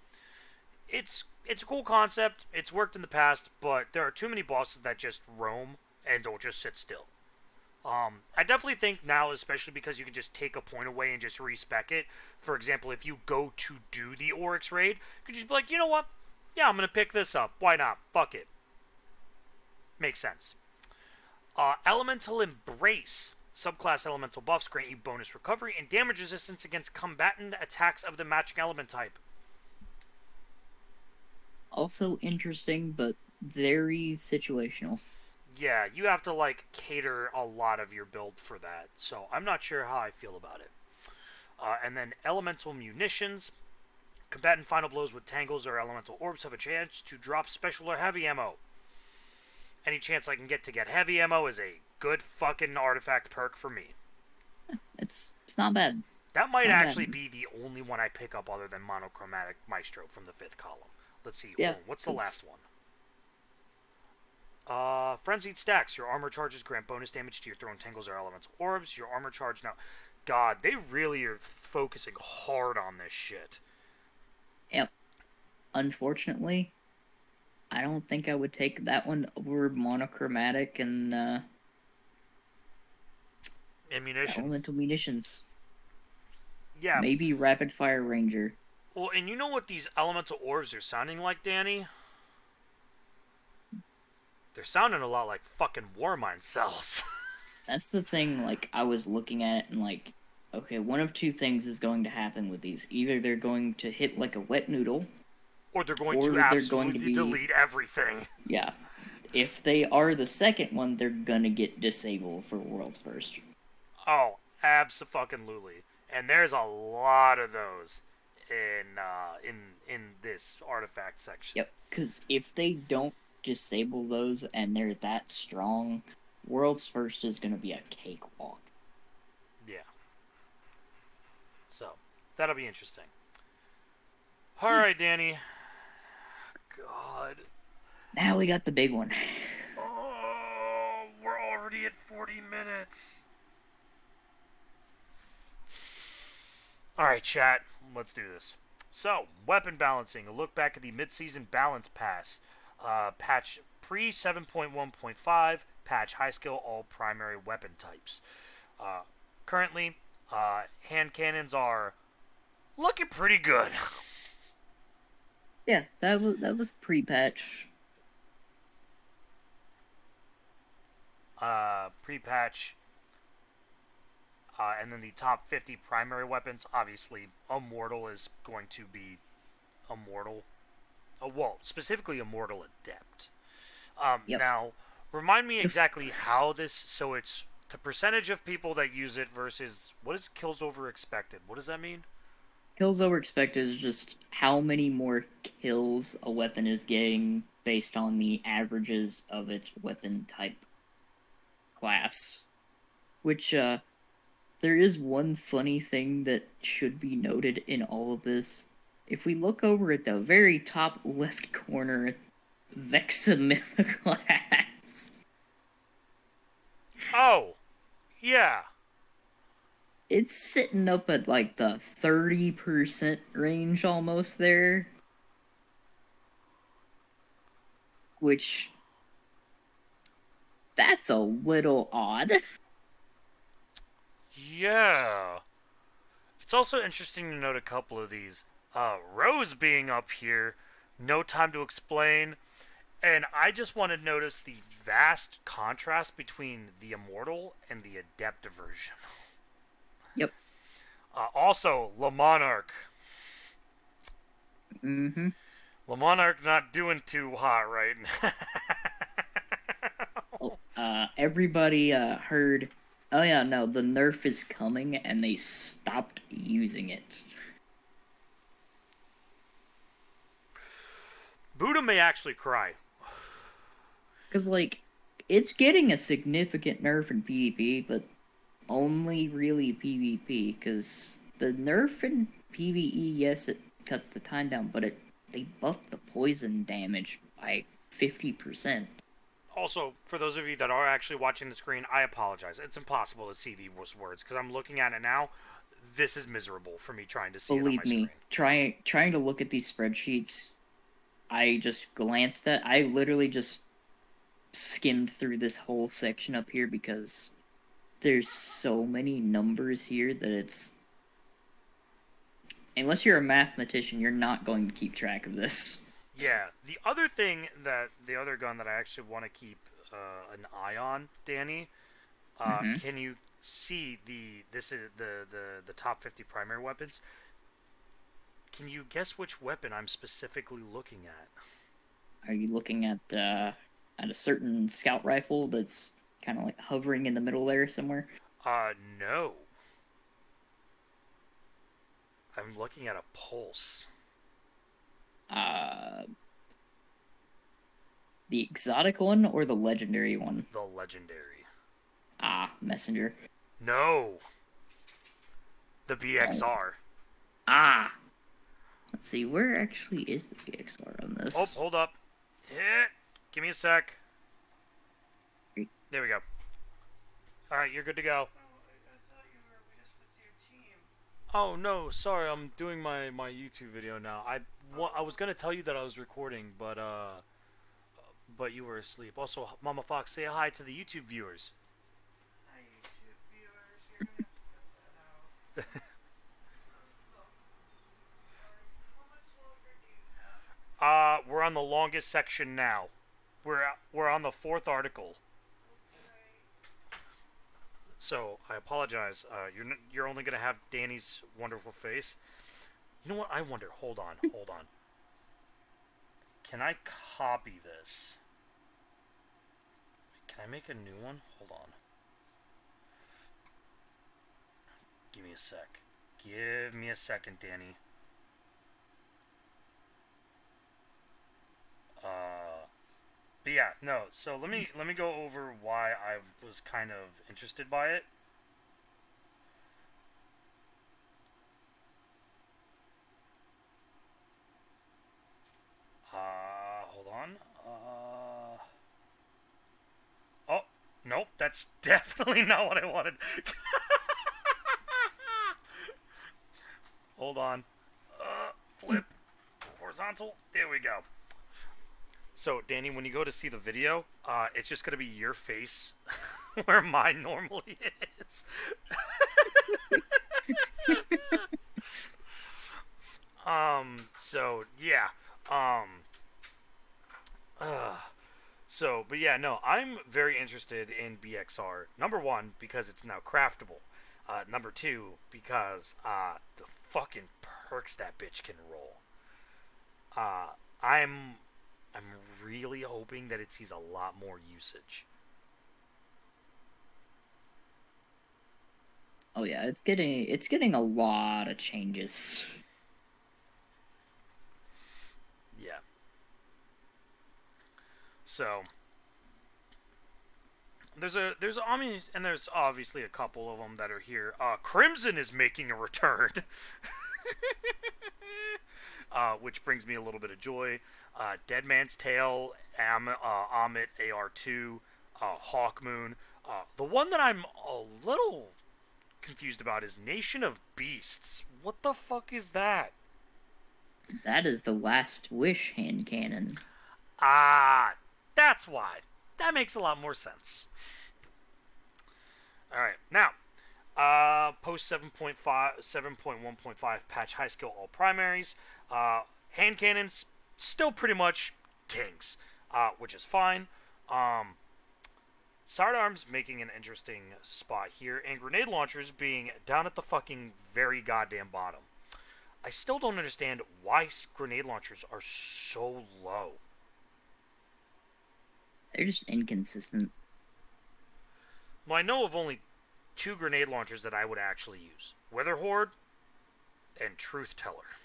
It's a cool concept. It's worked in the past, but there are too many bosses that just roam and don't just sit still. I definitely think now, especially because you can just take a point away and just respec it. For example, if you go to do the Oryx raid, you could just be like, you know what? Yeah, I'm gonna pick this up. Why not? Fuck it. Makes sense. Elemental Embrace. Subclass elemental buffs grant you bonus recovery and damage resistance against combatant attacks of the matching element type. Also interesting, but very situational. Yeah, you have to like cater a lot of your build for that. So I'm not sure how I feel about it. And then elemental munitions. Combatant final blows with tangles or elemental orbs have a chance to drop special or heavy ammo. Any chance I can get heavy ammo is a good fucking artifact perk for me. It's not bad. That might Not actually bad. be the only one I pick up other than monochromatic maestro from the fifth column. Let's see. Yeah, Hold on. What's the last because one? Frenzied stacks. Your armor charges grant bonus damage to your thrown tangles or elemental orbs. Your armor charge now. God, they really are focusing hard on this shit. yep. Unfortunately, I don't think I would take that one over monochromatic and Ammunition. elemental munitions. Yeah. Maybe rapid fire ranger. Well, and you know what these elemental orbs are sounding like, Danny? They're sounding a lot like fucking Warmind cells. That's the thing. Like I was looking at it and like, okay, one of two things is going to happen with these. Either they're going to hit like a wet noodle, Or they're going to or they're going to absolutely be delete everything. yeah. If they are the second one, they're gonna get disabled for world's first. Oh, absolutely. And there's a lot of those in this artifact section. Yep. Because if they don't disable those and they're that strong, world's first is gonna be a cakewalk. Yeah. So that'll be interesting. All right, Danny. God. Now we got the big one. Oh, we're already at 40 minutes. All right, chat. Let's do this. So, weapon balancing. A look back at the mid-season balance pass. Patch pre 7.1.5. Patch high skill all primary weapon types. Uh, Currently, hand cannons are looking pretty good. Yeah, that was pre-patch. Pre-patch. And then the top 50 primary weapons. Obviously, Immortal is going to be Immortal. Well, specifically Immortal Adept. Yep. Now, remind me exactly how this. So it's the percentage of people that use it versus what is kills over expected. What does that mean? Kills over expected is just how many more kills a weapon is getting based on the averages of its weapon type class. Which, there is one funny thing that should be noted in all of this. If we look over at the very top left corner Vexamilliclass. Oh, yeah. It's sitting up at like the 30% range almost there. Which, that's a little odd. Yeah. It's also interesting to note a couple of these. Rose being up here, no time to explain. And I just want to notice the vast contrast between the Immortal and the Adept version. Yep. Also, Le Monarch. Mm-hmm. Le Monarch not doing too hot right now. Everybody heard, oh yeah, no, the nerf is coming, and they stopped using it. Buddha may actually cry. Because, like, it's getting a significant nerf in PvP, but only really PvP, because the nerf in PvE, yes, it cuts the time down, but they buffed the poison damage by 50%. Also, for those of you that are actually watching the screen, I apologize. It's impossible to see these words because I'm looking at it now. This is miserable for me trying to see it on my Believe me, screen. trying to look at these spreadsheets, I just glanced at. I literally just skimmed through this whole section up here because there's so many numbers here that it's, unless you're a mathematician, you're not going to keep track of this. Yeah, the other gun that I actually want to keep an eye on, Danny. Mm-hmm. Can you see this is the top 50 primary weapons? Can you guess which weapon I'm specifically looking at? Are you looking at a certain scout rifle that's kind of like hovering in the middle there somewhere? No. I'm looking at a pulse. The exotic one or the legendary one? The legendary. Messenger. No. The BXR. Let's see, where actually is the BXR on this? Oh, hold up. Give me a sec. There we go. Alright, you're good to go. Oh no, sorry, I'm doing my YouTube video now. I was gonna tell you that I was recording, but you were asleep. Also, Mama Fox, say hi to the YouTube viewers. Hi, YouTube viewers. You're gonna have to cut that out. How much longer do you have? We're on the longest section now. We're on the 4th article. Okay. So I apologize. You're only gonna have Danny's wonderful face. You know what? I wonder. Hold on. Can I copy this? Can I make a new one? Hold on. Give me a sec. Give me a second, Danny. But yeah, no. So let me go over why I was kind of interested by it. Hold on. Oh, nope. That's definitely not what I wanted. Hold on. Flip. Horizontal. There we go. So, Danny, when you go to see the video, it's just going to be your face where mine normally is. So, yeah. But yeah, no, I'm very interested in BXR. Number one, because it's now craftable. Number two, because the fucking perks that bitch can roll. I'm really hoping that it sees a lot more usage. Oh yeah, it's getting a lot of changes. Yeah. So there's obviously a couple of them that are here. Crimson is making a return. which brings me a little bit of joy. Dead Man's Tale, Amit AR2, Hawk Moon. The one that I'm a little confused about is Nation of Beasts. What the fuck is that? That is the Last Wish hand cannon. Ah, that's why. That makes a lot more sense. Alright, now, post 7.1.5 patch high skill all primaries. Hand cannons, still pretty much kings, which is fine. Sidearms making an interesting spot here, and grenade launchers being down at the fucking very goddamn bottom. I still don't understand why grenade launchers are so low. They're just inconsistent. Well, I know of only 2 grenade launchers that I would actually use. Wither Horde and Truth Teller.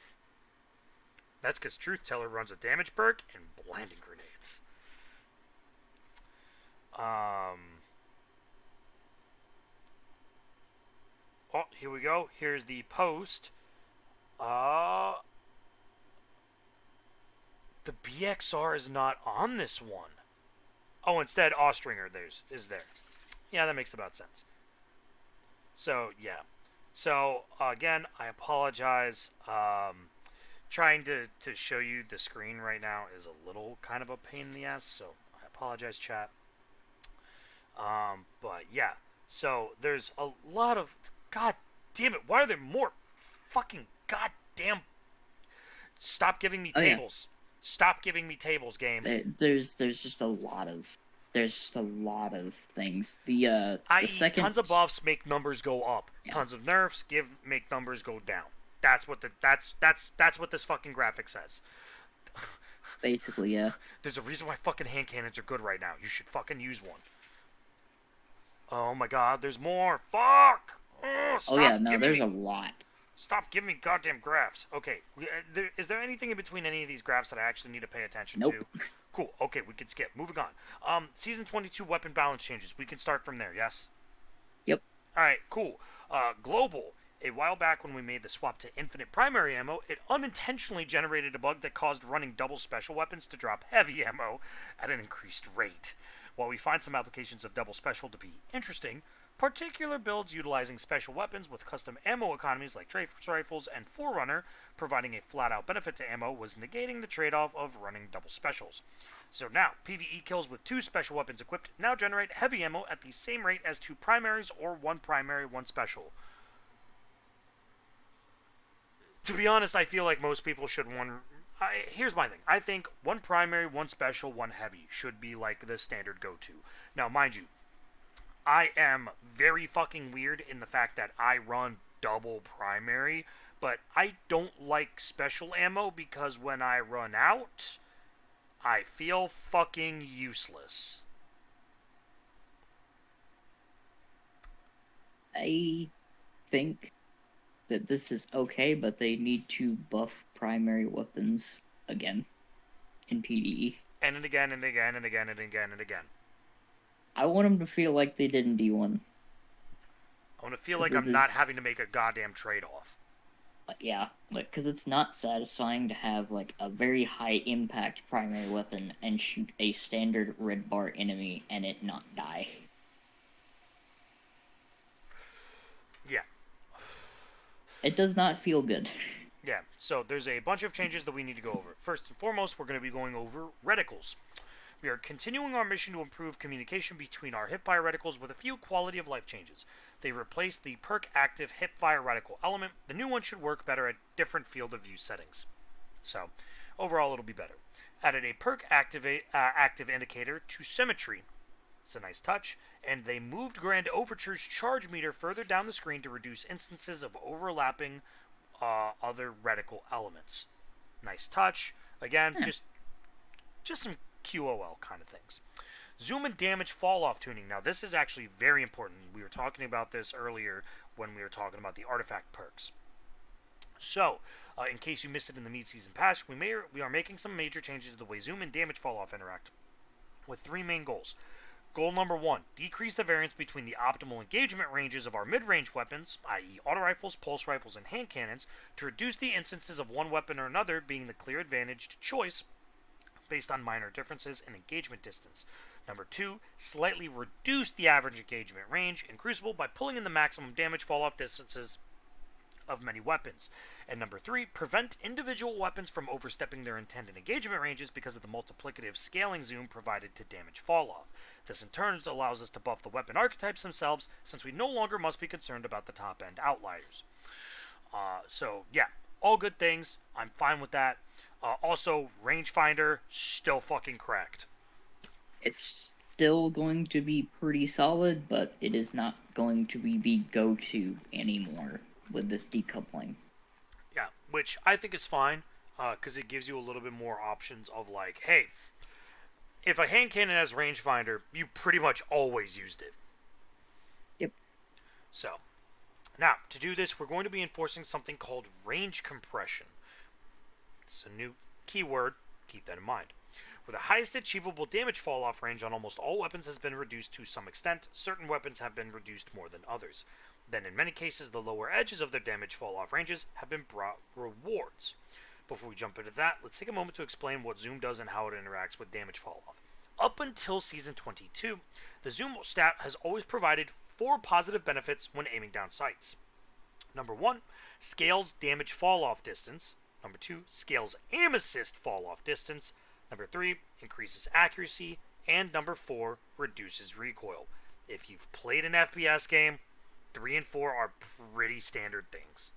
That's because Truth Teller runs a damage perk and blinding grenades. Oh, here we go. Here's the post. The BXR is not on this one. Oh, instead, Austringer is there. Yeah, that makes about sense. So, yeah. So, again, I apologize. Trying to show you the screen right now is a little kind of a pain in the ass, so I apologize, chat. But, yeah. So, there's a lot of... God damn it, why are there more fucking goddamn... Stop giving me tables. Yeah. Stop giving me tables, game. There's just a lot of... There's just a lot of things. The second... Tons of buffs make numbers go up. Yeah. Tons of nerfs make numbers go down. That's what what this fucking graphic says. Basically, yeah. There's a reason why fucking hand cannons are good right now. You should fucking use one. Oh my god, there's more. Fuck! Oh yeah, no, there's a lot. Stop giving me goddamn graphs. Okay, is there anything in between any of these graphs that I actually need to pay attention to? Cool. Okay, we can skip. Moving on. Season 22 weapon balance changes. We can start from there, yes? Yep. Alright, cool. Global. A while back when we made the swap to infinite primary ammo, it unintentionally generated a bug that caused running double special weapons to drop heavy ammo at an increased rate. While we find some applications of double special to be interesting, particular builds utilizing special weapons with custom ammo economies like Tracer's Rifles and Forerunner providing a flat-out benefit to ammo was negating the trade-off of running double specials. So now, PvE kills with 2 special weapons equipped now generate heavy ammo at the same rate as 2 primaries or 1 primary, 1 special. To be honest, I feel like most people should here's my thing. I think 1 primary, 1 special, 1 heavy should be like the standard go-to. Now, mind you, I am very fucking weird in the fact that I run double primary, but I don't like special ammo because when I run out, I feel fucking useless. I think that this is okay, but they need to buff primary weapons again in PvE. And again, and again, and again, and again, and again. I want them to feel like they did in D1. I want to feel like I'm not having to make a goddamn trade-off. Yeah, because it's not satisfying to have like a very high impact primary weapon and shoot a standard red bar enemy and it not die. Yeah. It does not feel good. Yeah, so there's a bunch of changes that we need to go over. First and foremost, we're going to be going over reticles. We are continuing our mission to improve communication between our hipfire reticles with a few quality of life changes. They replaced the perk active hipfire reticle element. The new one should work better at different field of view settings. So, overall it'll be better. Added a perk active indicator to symmetry. It's a nice touch. And they moved Grand Overture's charge meter further down the screen to reduce instances of overlapping other reticle elements. Nice touch. Again, just some QOL kind of things. Zoom and damage fall-off tuning. Now, this is actually very important. We were talking about this earlier when we were talking about the artifact perks. So, in case you missed it in the mid-season patch, we are making some major changes to the way zoom and damage fall-off interact with 3 main goals. Goal number 1, decrease the variance between the optimal engagement ranges of our mid-range weapons, i.e. auto rifles, pulse rifles, and hand cannons, to reduce the instances of one weapon or another being the clear advantaged choice based on minor differences in engagement distance. Number 2, slightly reduce the average engagement range in Crucible by pulling in the maximum damage fall-off distances of many weapons. And number 3, prevent individual weapons from overstepping their intended engagement ranges because of the multiplicative scaling zoom provided to damage fall-off. This in turn allows us to buff the weapon archetypes themselves, since we no longer must be concerned about the top-end outliers. So, yeah, all good things. I'm fine with that. Also, rangefinder, still fucking cracked. It's still going to be pretty solid, but it is not going to be the go-to anymore with this decoupling. Yeah, which I think is fine, because it gives you a little bit more options of like, hey, if a hand cannon has rangefinder, you pretty much always used it. Yep. So, now, to do this, we're going to be enforcing something called range compression. It's a new keyword, keep that in mind. Where the highest achievable damage fall-off range on almost all weapons has been reduced to some extent, certain weapons have been reduced more than others. Then in many cases, the lower edges of their damage fall-off ranges have been brought rewards. Before we jump into that, let's take a moment to explain what Zoom does and how it interacts with damage fall-off. Up until Season 22, the Zoom stat has always provided 4 positive benefits when aiming down sights. Number 1, scales damage fall-off distance. Number 2, scales aim assist fall-off distance. Number 3, increases accuracy. And number 4, reduces recoil. If you've played an FPS game, 3 and 4 are pretty standard things.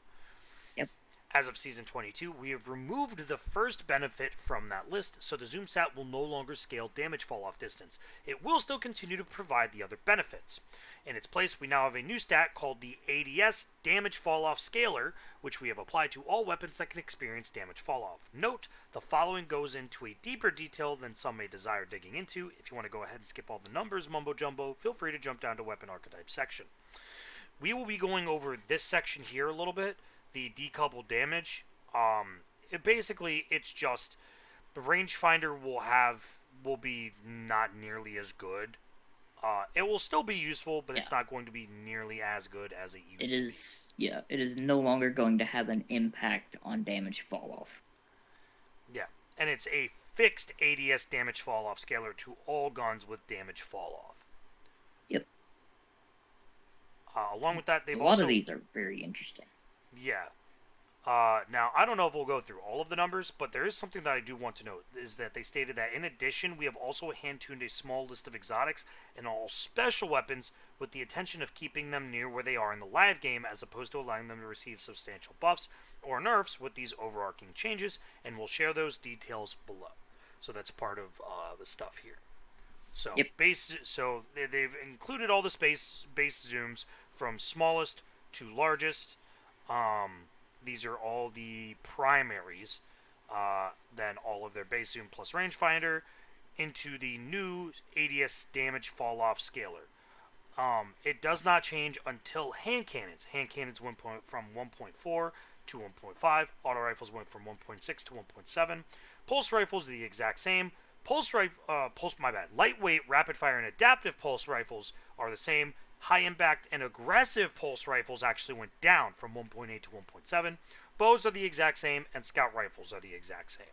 Yep. As of Season 22, we have removed the first benefit from that list, so the Zoom stat will no longer scale damage fall-off distance. It will still continue to provide the other benefits. In its place, we now have a new stat called the ADS Damage Fall-Off Scaler, which we have applied to all weapons that can experience damage fall-off. Note, the following goes into a deeper detail than some may desire digging into. If you want to go ahead and skip all the numbers mumbo-jumbo, feel free to jump down to Weapon Archetype section. We will be going over this section here a little bit, the decoupled damage. It's just the rangefinder will be not nearly as good. It will still be useful, but it's not going to be nearly as good as it used to be. It is no longer going to have an impact on damage fall off. Yeah, and it's a fixed ADS damage fall off scaler to all guns with damage fall off. Yep. Along with that, a lot of these are very interesting. Yeah. Now, I don't know if we'll go through all of the numbers, but there is something that I do want to note, is that they stated that in addition, we have also hand-tuned a small list of exotics and all special weapons with the intention of keeping them near where they are in the live game, as opposed to allowing them to receive substantial buffs or nerfs with these overarching changes, and we'll share those details below. So that's part of the stuff here. So, yep. They've included all the base zooms from smallest to largest. These are all the primaries, then all of their base zoom plus rangefinder, into the new ADS damage fall-off scaler. It does not change until hand cannons. Hand cannons went from 1.4 to 1.5. Auto rifles went from 1.6 to 1.7. Pulse rifles are the exact same. Lightweight, rapid fire, and adaptive pulse rifles are the same. High impact and aggressive pulse rifles actually went down from 1.8 to 1.7. Bows are the exact same, and scout rifles are the exact same.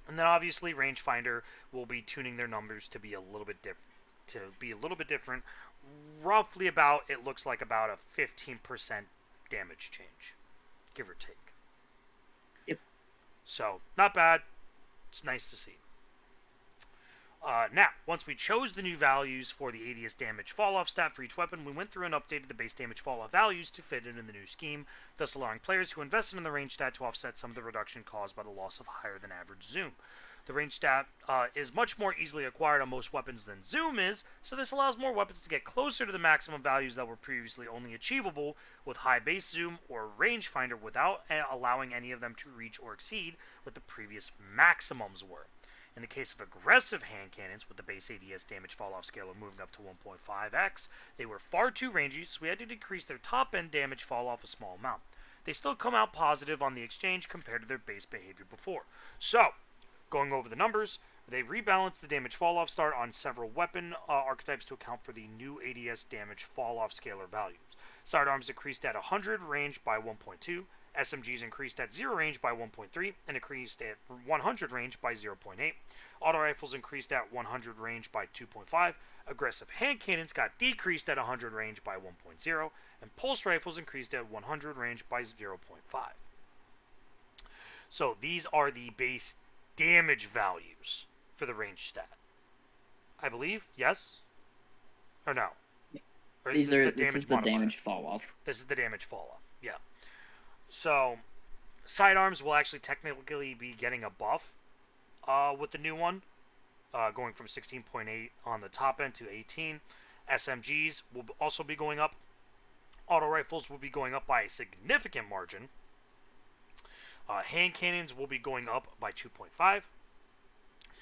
And then obviously rangefinder will be tuning their numbers to be a little bit different. Roughly about, it looks like about a 15% damage change, give or take. Yep. So not bad. It's nice to see. Now, once we chose the new values for the ADS damage fall-off stat for each weapon, we went through and updated the base damage fall-off values to fit in the new scheme, thus allowing players who invested in the range stat to offset some of the reduction caused by the loss of higher than average zoom. The range stat is much more easily acquired on most weapons than zoom is, so this allows more weapons to get closer to the maximum values that were previously only achievable with high base zoom or rangefinder without allowing any of them to reach or exceed what the previous maximums were. In the case of aggressive hand cannons, with the base ADS damage fall-off scaler moving up to 1.5x, they were far too rangy, so we had to decrease their top-end damage fall-off a small amount. They still come out positive on the exchange compared to their base behavior before. So, going over the numbers, They rebalanced the damage fall-off start on several weapon archetypes to account for the new ADS damage fall-off scalar values. Sidearms increased at 100 range by 1.2, SMGs increased at 0 range by 1.3, and increased at 100 range by 0.8. Auto rifles increased at 100 range by 2.5. Aggressive hand cannons got decreased at 100 range by 1.0, and pulse rifles increased at 100 range by 0.5. So these are the base damage values for the range stat. I believe, yes? Or no? Or This is the damage fall off. This is the damage fall off, yeah. So, sidearms will actually technically be getting a buff with the new one, going from 16.8 on the top end to 18. SMGs will also be going up. Auto rifles will be going up by a significant margin. Hand cannons will be going up by 2.5.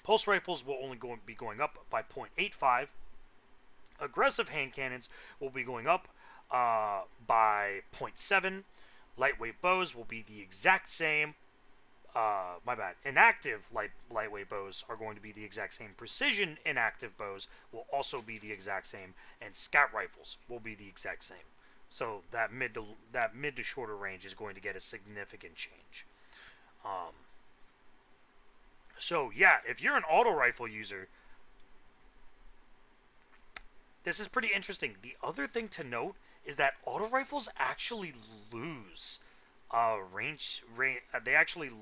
Pulse rifles will only be going up by 0.85. Aggressive hand cannons will be going up by 0.7. Lightweight bows will be the exact same. Inactive lightweight bows are going to be the exact same. Precision inactive bows will also be the exact same, and scout rifles will be the exact same. So that mid to shorter range is going to get a significant change. So yeah, if you're an auto rifle user, this is pretty interesting. The other thing to note is that auto rifles actually lose range. They actually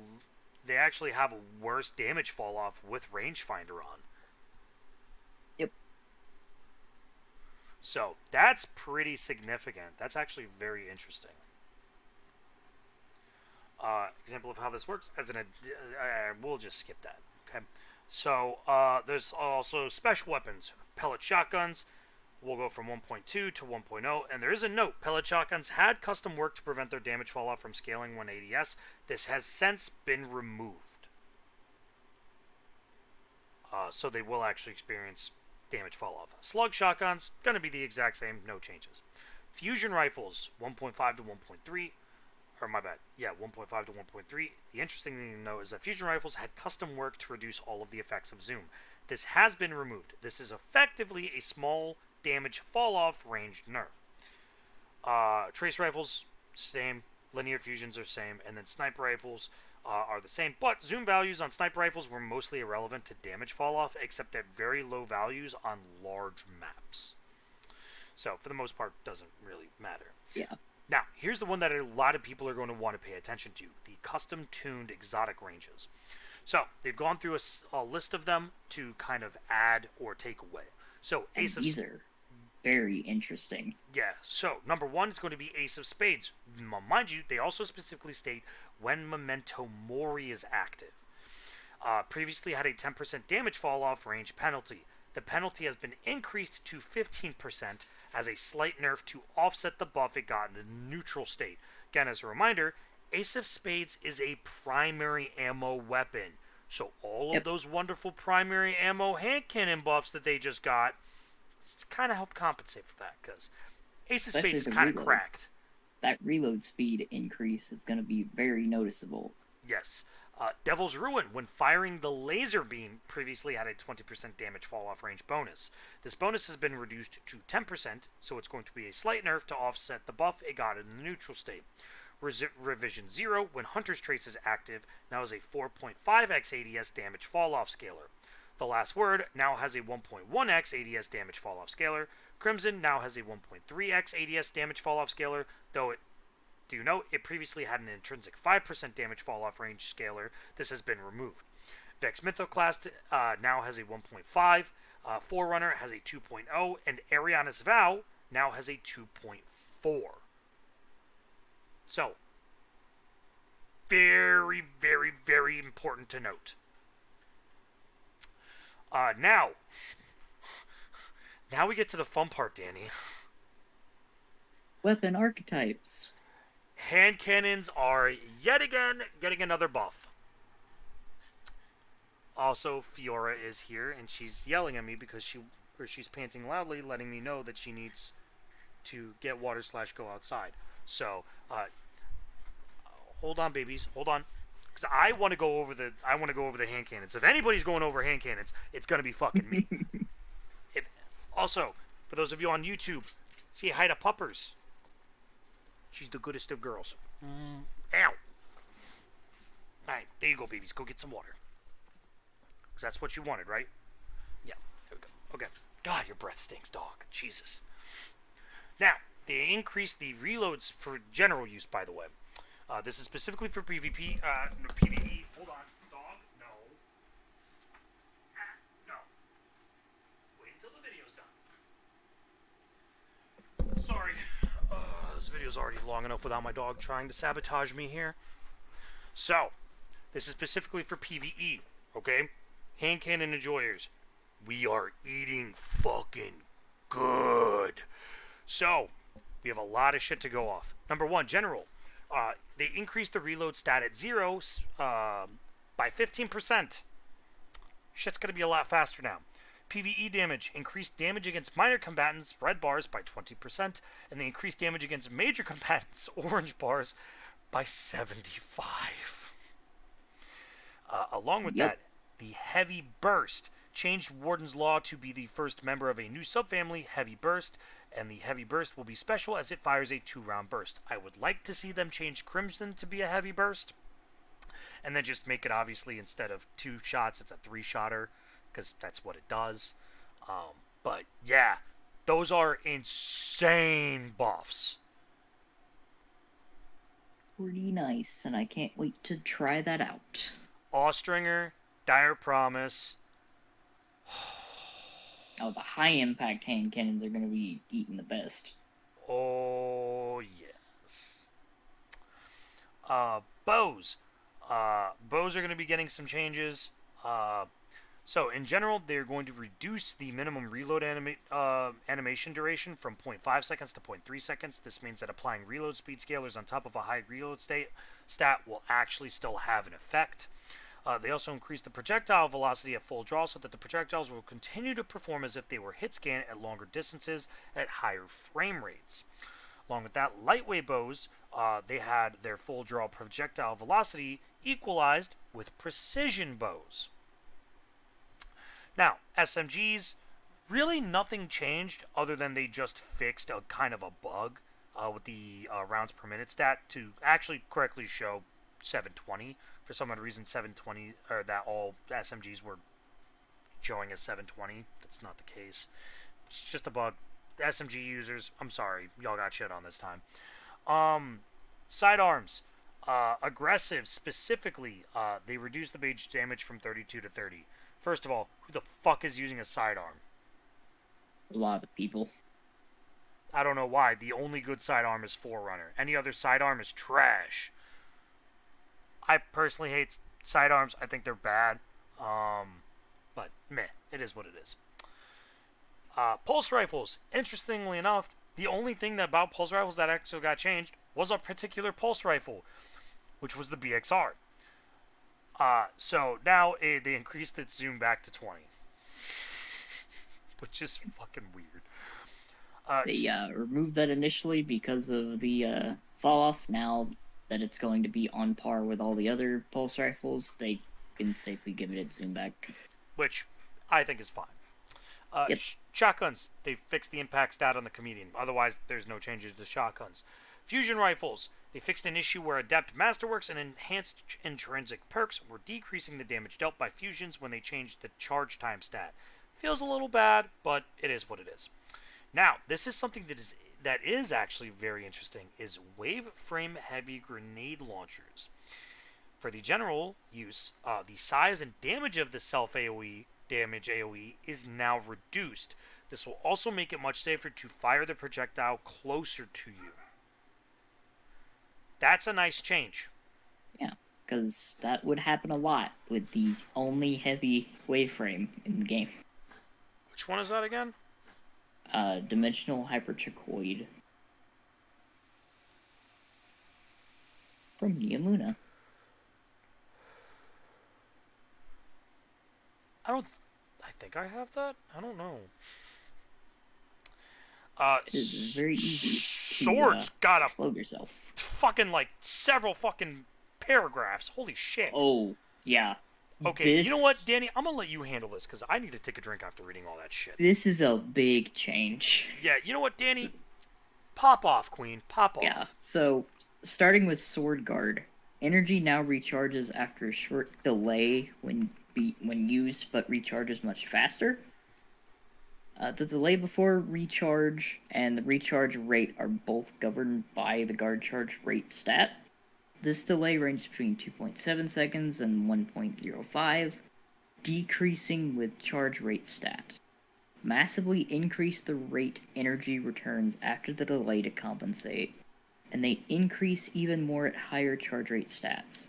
have a worse damage fall off with rangefinder on. Yep. So that's pretty significant. That's actually very interesting. Example of how this works we'll just skip that. Okay. So there's also special weapons. Pellet shotguns will go from 1.2 to 1.0, and there is a note. Pellet shotguns had custom work to prevent their damage fall off from scaling when ADS. This has since been removed. So they will actually experience damage fall off. Slug shotguns, going to be the exact same, no changes. Fusion rifles, 1.5 to 1.3. Or my bad, yeah, 1.5 to 1.3. The interesting thing to know is that fusion rifles had custom work to reduce all of the effects of zoom. This has been removed. This is effectively a small damage fall-off ranged nerf. Trace rifles, same. Linear fusions are same. And then sniper rifles are the same. But zoom values on sniper rifles were mostly irrelevant to damage fall-off, except at very low values on large maps. So, for the most part, doesn't really matter. Yeah. Now, here's the one that a lot of people are going to want to pay attention to. The custom-tuned exotic ranges. So, they've gone through a list of them to kind of add or take away. So, Ace of these are very interesting. Yeah, so, number one is going to be Ace of Spades. Mind you, they also specifically state when Memento Mori is active. Previously had a 10% damage fall-off range penalty. The penalty has been increased to 15% as a slight nerf to offset the buff it got in a neutral state. Again, as a reminder, Ace of Spades is a primary ammo weapon. So all of those wonderful primary ammo hand cannon buffs that they just got, it's kind of help compensate for that, because Ace of Spades is kind of cracked. That reload speed increase is going to be very noticeable. Yes. Devil's Ruin, when firing the laser beam, previously had a 20% damage fall-off range bonus. This bonus has been reduced to 10%, so it's going to be a slight nerf to offset the buff it got in the neutral state. Revision 0, when Hunter's Trace is active, now has a 4.5x ADS damage fall-off scalar. The Last Word now has a 1.1x ADS damage fall-off scalar. Crimson now has a 1.3x ADS damage fall-off scalar, though it do note, it previously had an intrinsic 5% damage fall-off range scalar. This has been removed. Vex Mythoclast now has a 1.5. Forerunner has a 2.0. And Ariana's Vow now has a 2.4. So, very, very, very important to note. Now we get to the fun part, Danny. Weapon archetypes. Hand cannons are yet again getting another buff. Also, Fiora is here, and she's yelling at me because she's panting loudly, letting me know that she needs to get water / go outside. So, hold on, babies. Hold on. because I want to go over the hand cannons. If anybody's going over hand cannons, it's gonna be fucking me. If also, for those of you on YouTube, say hi to Puppers. She's the goodest of girls. Ow. Alright, there you go, babies. Go get some water. Because that's what you wanted, right? Yeah, there we go. Okay. God, your breath stinks, dog. Jesus. Now, they increased the reloads for general use, by the way. This is specifically for PvP. No, PvE. Hold on. Dog? No. No. Wait until the video's done. Sorry. This video's already long enough without my dog trying to sabotage me here. So, this is specifically for PvE, okay? Hand cannon enjoyers. We are eating fucking good. So, we have a lot of shit to go off. Number one, general. They increased the reload stat at 0 by 15%. Shit's gonna be a lot faster now. PvE damage. Increased damage against minor combatants, red bars, by 20%. And they increased damage against major combatants, orange bars, by 75. Along with that, the Heavy Burst changed Warden's Law to be the first member of a new subfamily, Heavy Burst, and the Heavy Burst will be special as it fires a 2-round burst. I would like to see them change Crimson to be a Heavy Burst, and then just make it, obviously, instead of 2 shots, it's a 3-shotter, because that's what it does. But, yeah, those are insane buffs. Pretty nice, and I can't wait to try that out. Awstringer, Dire Promise. Oh, the high-impact hand cannons are going to be eating the best. Oh, yes. Bows. Bows are going to be getting some changes. So, in general, they're going to reduce the minimum reload animation duration from 0.5 seconds to 0.3 seconds. This means that applying reload speed scalers on top of a high reload stat will actually still have an effect. They also increased the projectile velocity at full draw so that the projectiles will continue to perform as if they were hit scan at longer distances at higher frame rates. Along with that, lightweight bows, they had their full draw projectile velocity equalized with precision bows. Now, SMGs, really nothing changed other than they just fixed a kind of a bug with the rounds per minute stat to actually correctly show 720. For some odd reason, 720, or that all SMGs were showing as 720. That's not the case. It's just a bug. SMG users, I'm sorry, y'all got shit on this time. Sidearms. Aggressive, specifically, they reduced the base damage from 32 to 30. First of all, who the fuck is using a sidearm? A lot of people. I don't know why. The only good sidearm is Forerunner. Any other sidearm is trash. I personally hate sidearms. I think they're bad. But meh, it is what it is. Pulse rifles. Interestingly enough, the only thing about pulse rifles that actually got changed was a particular pulse rifle, which was the BXR. So now they increased its zoom back to 20, which is fucking weird. They removed that initially because of the fall off. Now that it's going to be on par with all the other pulse rifles, they can safely give it its zoom back. Which I think is fine. Yep. Shotguns, they fixed the impact stat on the Comedian. Otherwise, there's no changes to shotguns. Fusion rifles, they fixed an issue where Adept Masterworks and enhanced intrinsic perks were decreasing the damage dealt by fusions when they changed the charge time stat. Feels a little bad, but it is what it is. Now, this is something that is actually very interesting, is wave frame heavy grenade launchers. For the general use, the size and damage of the self AoE damage AoE is now reduced. This will also make it much safer to fire the projectile closer to you. That's a nice change. Yeah, because that would happen a lot with the only heavy wave frame in the game. Which one is that again? Dimensional Hypertrichoid. From Niamuna. I think I have that? I don't know. It is very easy to Swords got a explode yourself. fucking, like, several fucking paragraphs. Holy shit. Oh, yeah. Okay, you know what, Danny? I'm gonna let you handle this because I need to take a drink after reading all that shit. This is a big change. Yeah, you know what, Danny? Pop off, Queen. Pop off. Yeah, so starting with Sword Guard. Energy now recharges after a short delay when used, but recharges much faster. The delay before recharge and the recharge rate are both governed by the guard charge rate stat. This delay ranges between 2.7 seconds and 1.05, decreasing with charge rate stat. Massively increase the rate energy returns after the delay to compensate, and they increase even more at higher charge rate stats.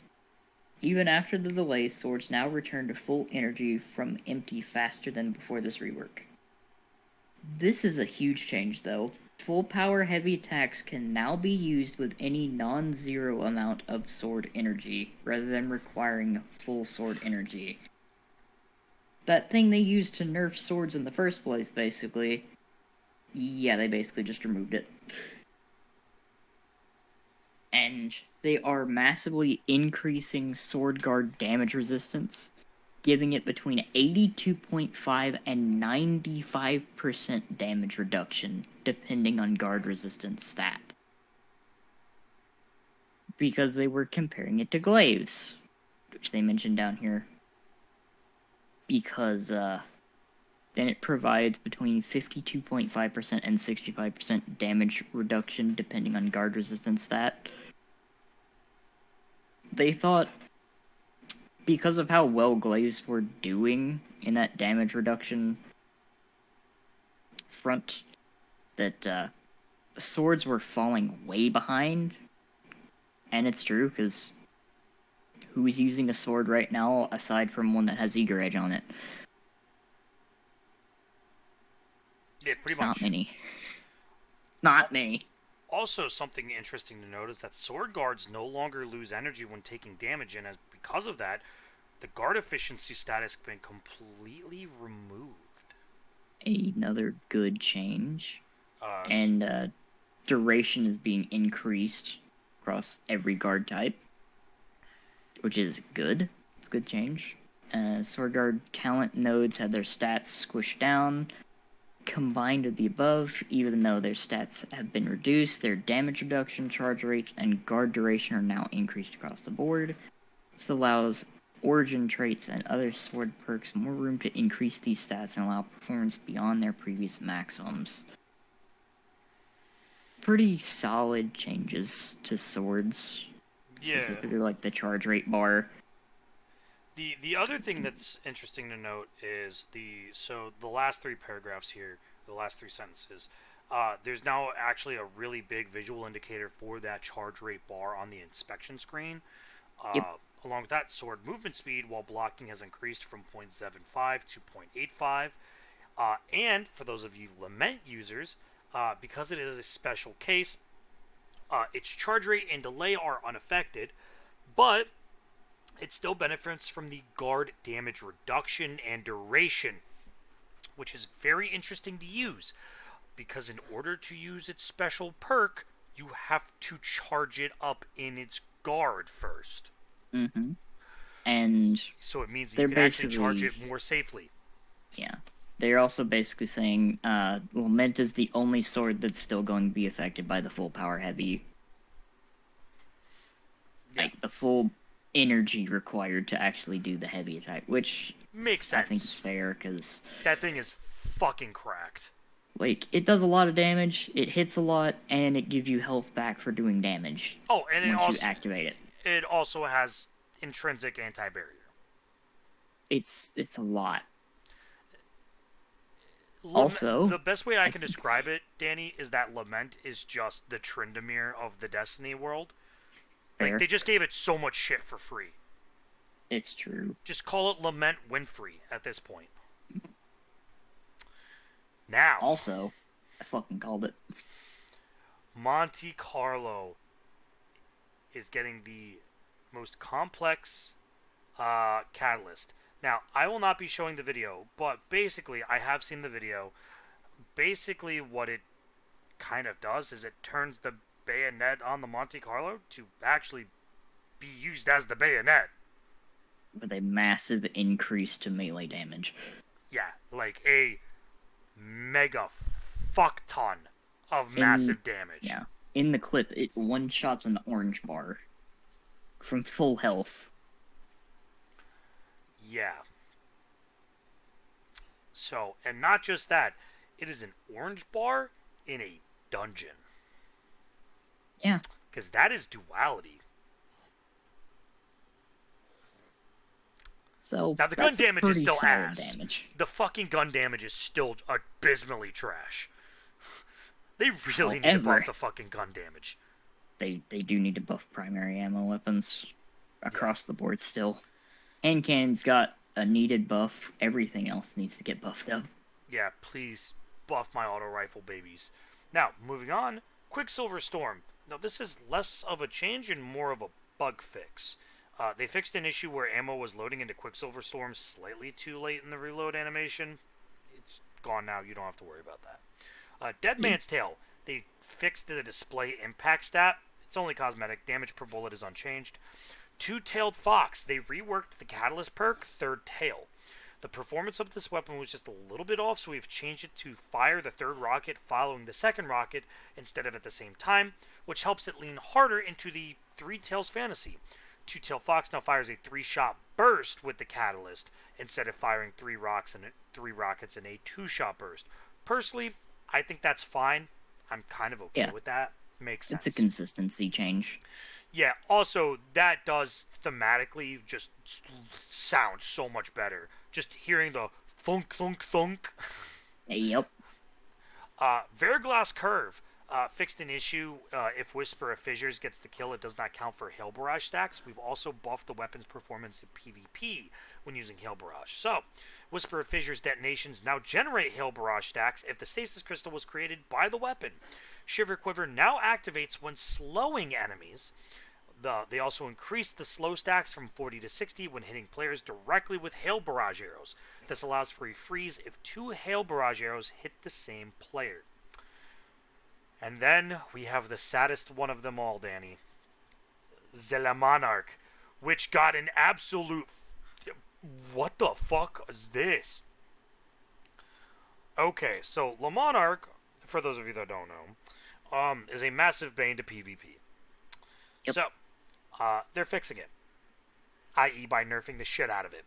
Even after the delay, swords now return to full energy from empty faster than before this rework. This is a huge change, though. Full power heavy attacks can now be used with any non-zero amount of sword energy, rather than requiring full sword energy. That thing they used to nerf swords in the first place, basically. Yeah, they basically just removed it. And they are massively increasing sword guard damage resistance, giving it between 82.5 and 95% damage reduction, depending on guard resistance stat. Because they were comparing it to glaives, which they mentioned down here. Because, then it provides between 52.5% and 65% damage reduction, depending on guard resistance stat. They thought, because of how well glaives were doing in that damage reduction front, that swords were falling way behind. And it's true, because who is using a sword right now aside from one that has eager edge on it? Yeah, pretty It's much. not many. Not many. Also, something interesting to note is that sword guards no longer lose energy when taking damage, and as because of that, the guard efficiency status has been completely removed. Another good change. Uh, And duration is being increased across every guard type, which is good. It's a good change. Sword guard talent nodes had their stats squished down. Combined with the above, even though their stats have been reduced, their damage reduction, charge rates, and guard duration are now increased across the board. This allows origin traits and other sword perks more room to increase these stats and allow performance beyond their previous maximums. Pretty solid changes to swords. yeah. Specifically like the charge rate bar. The other thing that's interesting to note is the last three paragraphs here, the last three sentences. There's now actually a really big visual indicator for that charge rate bar on the inspection screen. Yep. Along with that, sword movement speed while blocking has increased from 0.75 to 0.85. And for those of you Lament users, because it is a special case, its charge rate and delay are unaffected, but it still benefits from the guard damage reduction and duration, which is very interesting to use, because in order to use its special perk, you have to charge it up in its guard first. Mm-hmm. And so it means that they're you can actually charge basically- it more safely. yeah. They're also basically saying Lament is the only sword that's still going to be affected by the full power heavy. Yeah. Like, the full energy required to actually do the heavy attack, which Makes I think sense. is fair, because That thing is fucking cracked. like, it does a lot of damage, it hits a lot, and it gives you health back for doing damage Oh, and once you activate it. it also has intrinsic anti-barrier. It's a lot. Lament, Also, the best way I can describe it, Danny, is that Lament is just the Tryndamere of the Destiny world. Like, fair. they just gave it so much shit for free. It's true. Just call it Lament Winfrey at this point. Now, Also, I fucking called it. Monte Carlo is getting the most complex catalyst. Now, I will not be showing the video, but basically, I have seen the video. Basically, what it kind of does is it turns the bayonet on the Monte Carlo to actually be used as the bayonet. With a massive increase to melee damage. Yeah, like a mega fuck ton of massive damage. Yeah. In the clip, it one-shots an orange bar from full health. Yeah. So, and not just that, it is an orange bar in a dungeon. Yeah. Because that is duality. So Now, the gun damage is still ass. Damage. The fucking gun damage is still abysmally trash. They really need to buff the fucking gun damage. They do need to buff primary ammo weapons across the board still. Hand cannon's got a needed buff. Everything else needs to get buffed up. Yeah, please buff my auto rifle babies. Now, moving on, Quicksilver Storm. Now, this is less of a change and more of a bug fix. They fixed an issue where ammo was loading into Quicksilver Storm slightly too late in the reload animation. It's gone now, you don't have to worry about that. Dead Man's Tale. They fixed the display impact stat. It's only cosmetic. Damage per bullet is unchanged. Two-Tailed Fox. They reworked the Catalyst perk, Third Tail. The performance of this weapon was just a little bit off, so we've changed it to fire the third rocket following the second rocket instead of at the same time, which helps it lean harder into the Three Tails fantasy. Two-Tailed Fox now fires a 3-shot burst with the Catalyst instead of firing 3 rockets in a 2-shot burst. Personally, I think that's fine. I'm kind of okay with that. Makes sense. It's a consistency change. Yeah, also, that does thematically just sound so much better. Just hearing the thunk, thunk, thunk. Yep. Verglass Curve fixed an issue. If Whisper of Fissures gets the kill, it does not count for Hail Barrage stacks. We've also buffed the weapon's performance in PvP when using Hail Barrage. So, Whisper of Fissures detonations now generate Hail Barrage stacks if the Stasis Crystal was created by the weapon. Shiver Quiver now activates when slowing enemies. They also increased the slow stacks from 40 to 60 when hitting players directly with Hail Barrage arrows. This allows for a freeze if 2 Hail Barrage arrows hit the same player. And then we have the saddest one of them all, Danny. The Monarch, which got an absolute... What the fuck is this? Okay, so Le Monarch, for those of you that don't know, is a massive bane to PvP. Yep. So, they're fixing it, i.e. by nerfing the shit out of it.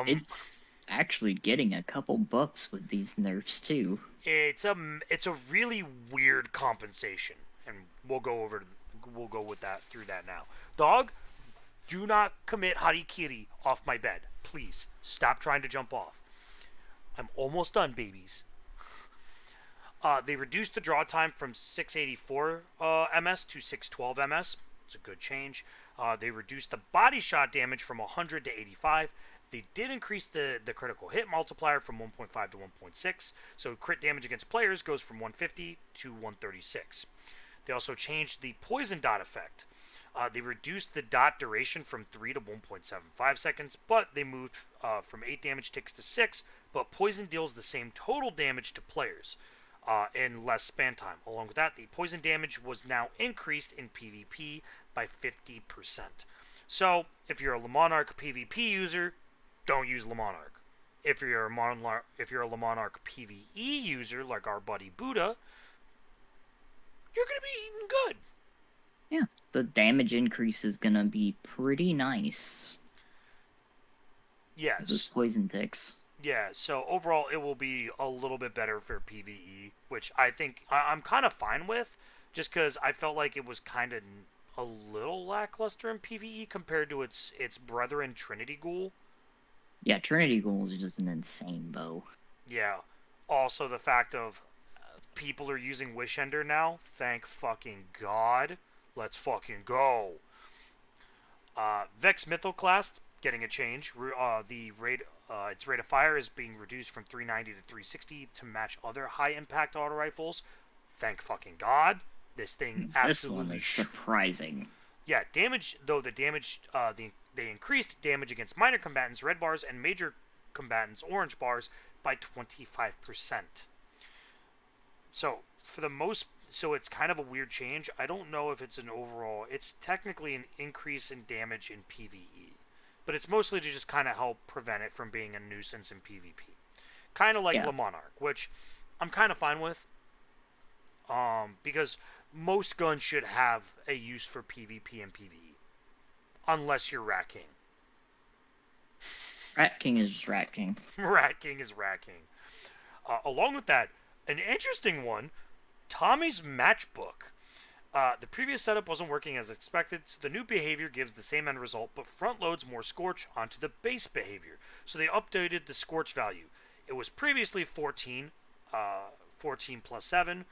It's actually getting a couple buffs with these nerfs too. It's a really weird compensation, and we'll go through that now. Dog, do not commit harikiri off my bed, please. Stop trying to jump off. I'm almost done, babies. They reduced the draw time from 684 ms to 612 ms. It's a good change. They reduced the body shot damage from 100 to 85. They did increase the critical hit multiplier from 1.5 to 1.6. So crit damage against players goes from 150 to 136. They also changed the poison dot effect. They reduced the dot duration from 3 to 1.75 seconds, but they moved from 8 damage ticks to 6, but poison deals the same total damage to players in less span time. Along with that, the poison damage was now increased in PvP by 50%. So, if you're a Le Monarch PvP user, don't use Le Monarch. If you're a Le Monarch PvE user, like our buddy Buddha, you're gonna be eating good. Yeah, the damage increase is gonna be pretty nice. Yes. Those poison ticks. Yeah, so overall it will be a little bit better for PvE, which I think I'm kind of fine with, just because I felt like it was kind of a little lackluster in PvE compared to its brethren Trinity Ghoul. Yeah, Trinity Ghoul is just an insane bow. Yeah. Also the fact of people are using Wish Ender now. Thank fucking God. Let's fucking go. Vex Mythal class getting a change. Its rate of fire is being reduced from 390 to 360 to match other high impact auto rifles. Thank fucking God. This thing absolutely. This one is surprising. Yeah, damage though. They increased damage against minor combatants, red bars, and major combatants, orange bars, by 25%. So for the most, so it's kind of a weird change. I don't know if it's an overall. It's technically an increase in damage in PvE, but it's mostly to just kind of help prevent it from being a nuisance in PvP. Kind of like Yeah. Le Monarch, which I'm kind of fine with. Because most guns should have a use for PvP and PvE, unless you're Rat King. Rat King is Rat King. Rat King is Rat King. Along with that, an interesting one, Tommy's Matchbook. The previous setup wasn't working as expected, so the new behavior gives the same end result, but front loads more Scorch onto the base behavior. So they updated the Scorch value. It was previously 14, 14 plus 7,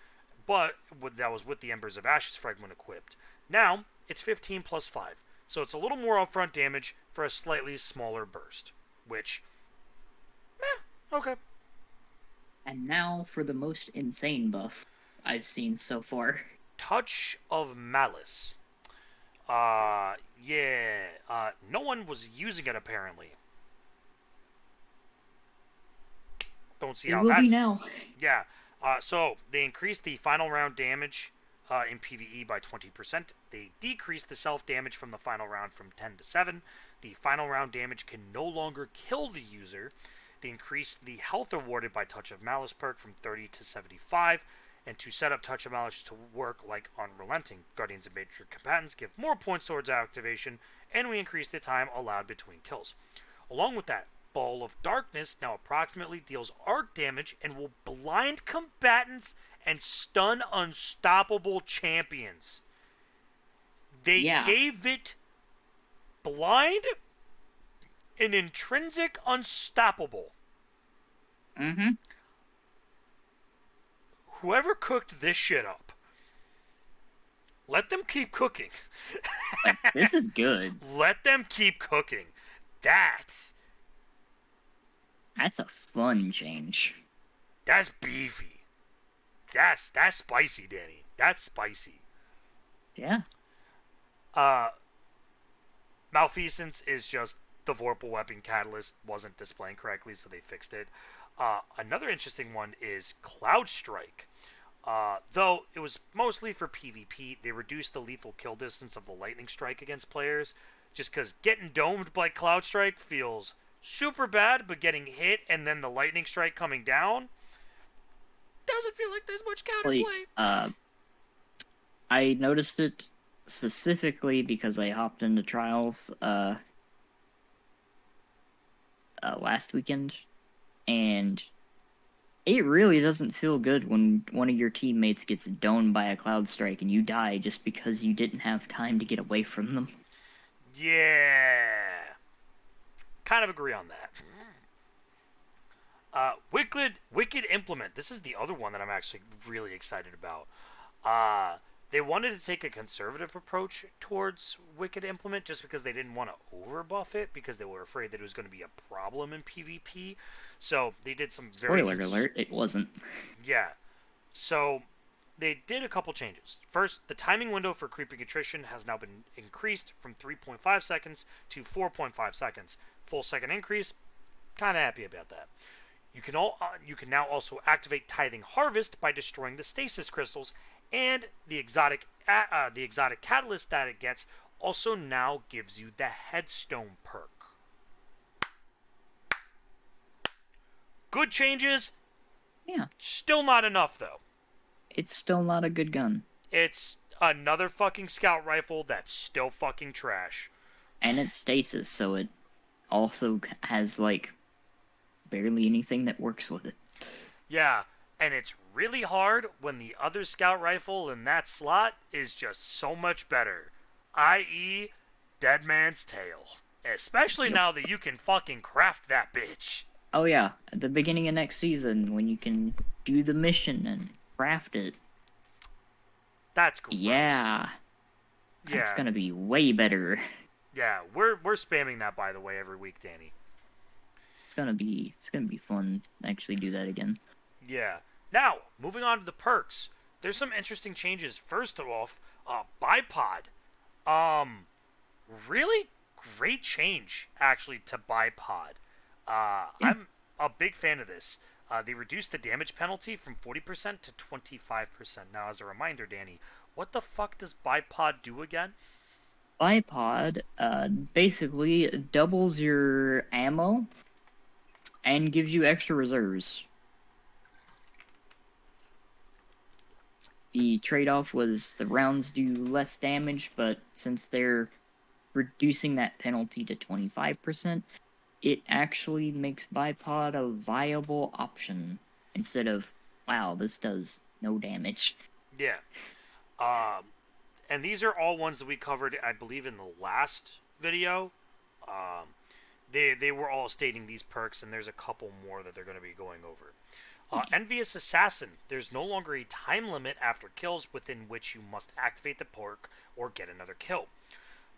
but that was with the Embers of Ashes fragment equipped. Now, it's 15 plus 5, so it's a little more upfront damage for a slightly smaller burst, which, okay. And now for the most insane buff I've seen so far. Touch of Malice. No one was using it apparently. Don't see It how will that's... be now. Yeah. So they increased the final round damage in PvE by 20%. They decreased the self damage from the final round from 10 to 7. The final round damage can no longer kill the user. They increased the health awarded by Touch of Malice perk from 30 to 75. And to set up Touch of Malice to work like Unrelenting, Guardians of Major Combatants give more points towards activation, and we increase the time allowed between kills. Along with that, Ball of Darkness now approximately deals arc damage and will blind combatants and stun unstoppable champions. They gave it blind and intrinsic unstoppable. Mm-hmm. Whoever cooked this shit up, let them keep cooking. Like, this is good. Let them keep cooking. That's a fun change. That's beefy. That's spicy, Danny. That's spicy. Yeah. Malfeasance is just the Vorpal Weapon Catalyst wasn't displaying correctly, so they fixed it. Another interesting one is Cloud Strike. Though it was mostly for PvP, they reduced the lethal kill distance of the Lightning Strike against players, just because getting domed by Cloud Strike feels super bad, but getting hit and then the Lightning Strike coming down doesn't feel like there's much counterplay. I noticed it specifically because I hopped into trials last weekend, and it really doesn't feel good when one of your teammates gets domed by a Cloud Strike and you die just because you didn't have time to get away from them. Yeah. Kind of agree on that. Wicked Implement. This is the other one that I'm actually really excited about. They wanted to take a conservative approach towards Wicked Implement just because they didn't want to overbuff it because they were afraid that it was going to be a problem in PvP. So they did some very... Spoiler alert, it wasn't. Yeah. So they did a couple changes. First, the timing window for creeping attrition has now been increased from 3.5 seconds to 4.5 seconds. Full second increase. Kind of happy about that. You can now also activate Tithing Harvest by destroying the stasis crystals, and the exotic catalyst that it gets also now gives you the Headstone perk. Good changes. Yeah. Still not enough though. It's still not a good gun. It's another fucking scout rifle that's still fucking trash. And it's stasis, so it also has, like, barely anything that works with it. Yeah, and it's really hard when the other scout rifle in that slot is just so much better. I.e., Dead Man's Tale. Especially now that you can fucking craft that bitch. Oh yeah, at the beginning of next season, when you can do the mission and craft it. That's cool. Yeah. That's gonna be way better. Yeah, we're spamming that, by the way, every week, Danny. It's gonna be fun to actually do that again. Yeah. Now, moving on to the perks. There's some interesting changes. First off, Bipod. Really great change, actually, to Bipod. I'm a big fan of this. They reduced the damage penalty from 40% to 25%. Now, as a reminder, Danny, what the fuck does bipod do again? Bipod basically doubles your ammo and gives you extra reserves. The trade-off was the rounds do less damage, but since they're reducing that penalty to 25%, it actually makes bipod a viable option instead of, wow, this does no damage. Yeah. And these are all ones that we covered, I believe, in the last video. They were all stating these perks, and there's a couple more that they're going to be going over. Envious Assassin. There's no longer a time limit after kills within which you must activate the perk or get another kill.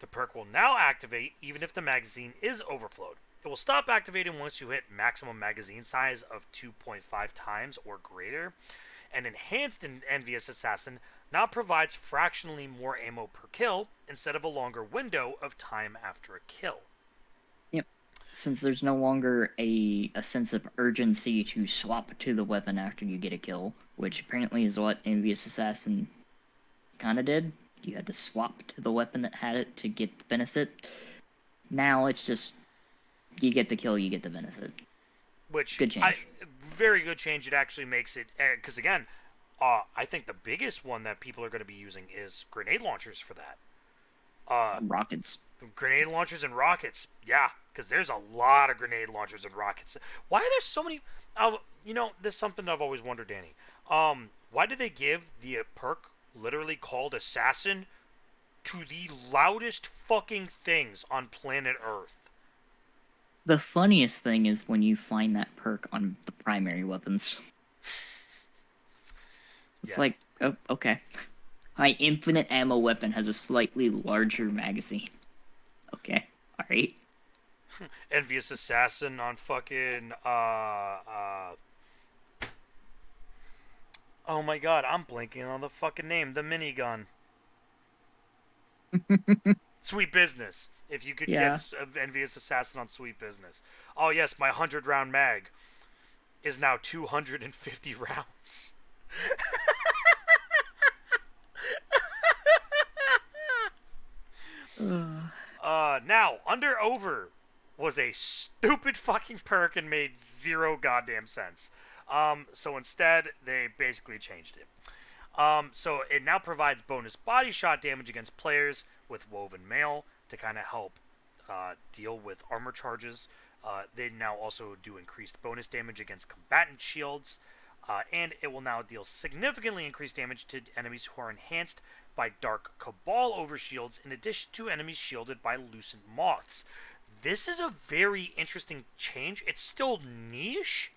The perk will now activate even if the magazine is overflowed. It will stop activating once you hit maximum magazine size of 2.5 times or greater. And Enhanced Envious Assassin now provides fractionally more ammo per kill instead of a longer window of time after a kill. Yep. Since there's no longer a sense of urgency to swap to the weapon after you get a kill, which apparently is what Envious Assassin kind of did. You had to swap to the weapon that had it to get the benefit. Now it's just, you get the kill, you get the benefit. Which, good change. Very good change. It actually makes it, because again, I think the biggest one that people are going to be using is grenade launchers for that. Rockets. Grenade launchers and rockets. Yeah, because there's a lot of grenade launchers and rockets. Why are there so many? This is something I've always wondered, Danny. Why do they give the perk literally called Assassin to the loudest fucking things on planet Earth? The funniest thing is when you find that perk on the primary weapons. It's like, oh, okay. My infinite ammo weapon has a slightly larger magazine. Okay, alright. Envious Assassin on fucking, oh my god, I'm blanking on the fucking name. The minigun. Sweet Business. If you could get Envious Assassin on Sweet Business. Oh yes, my 100-round mag is now 250 rounds. Now, Under Over was a stupid fucking perk and made zero goddamn sense. So instead, they basically changed it. So it now provides bonus body shot damage against players with Woven Mail to kind of help deal with armor charges. They now also do increased bonus damage against combatant shields. And it will now deal significantly increased damage to enemies who are enhanced by Dark Cabal overshields, in addition to enemies shielded by Lucent Moths. This is a very interesting change. It's still niche,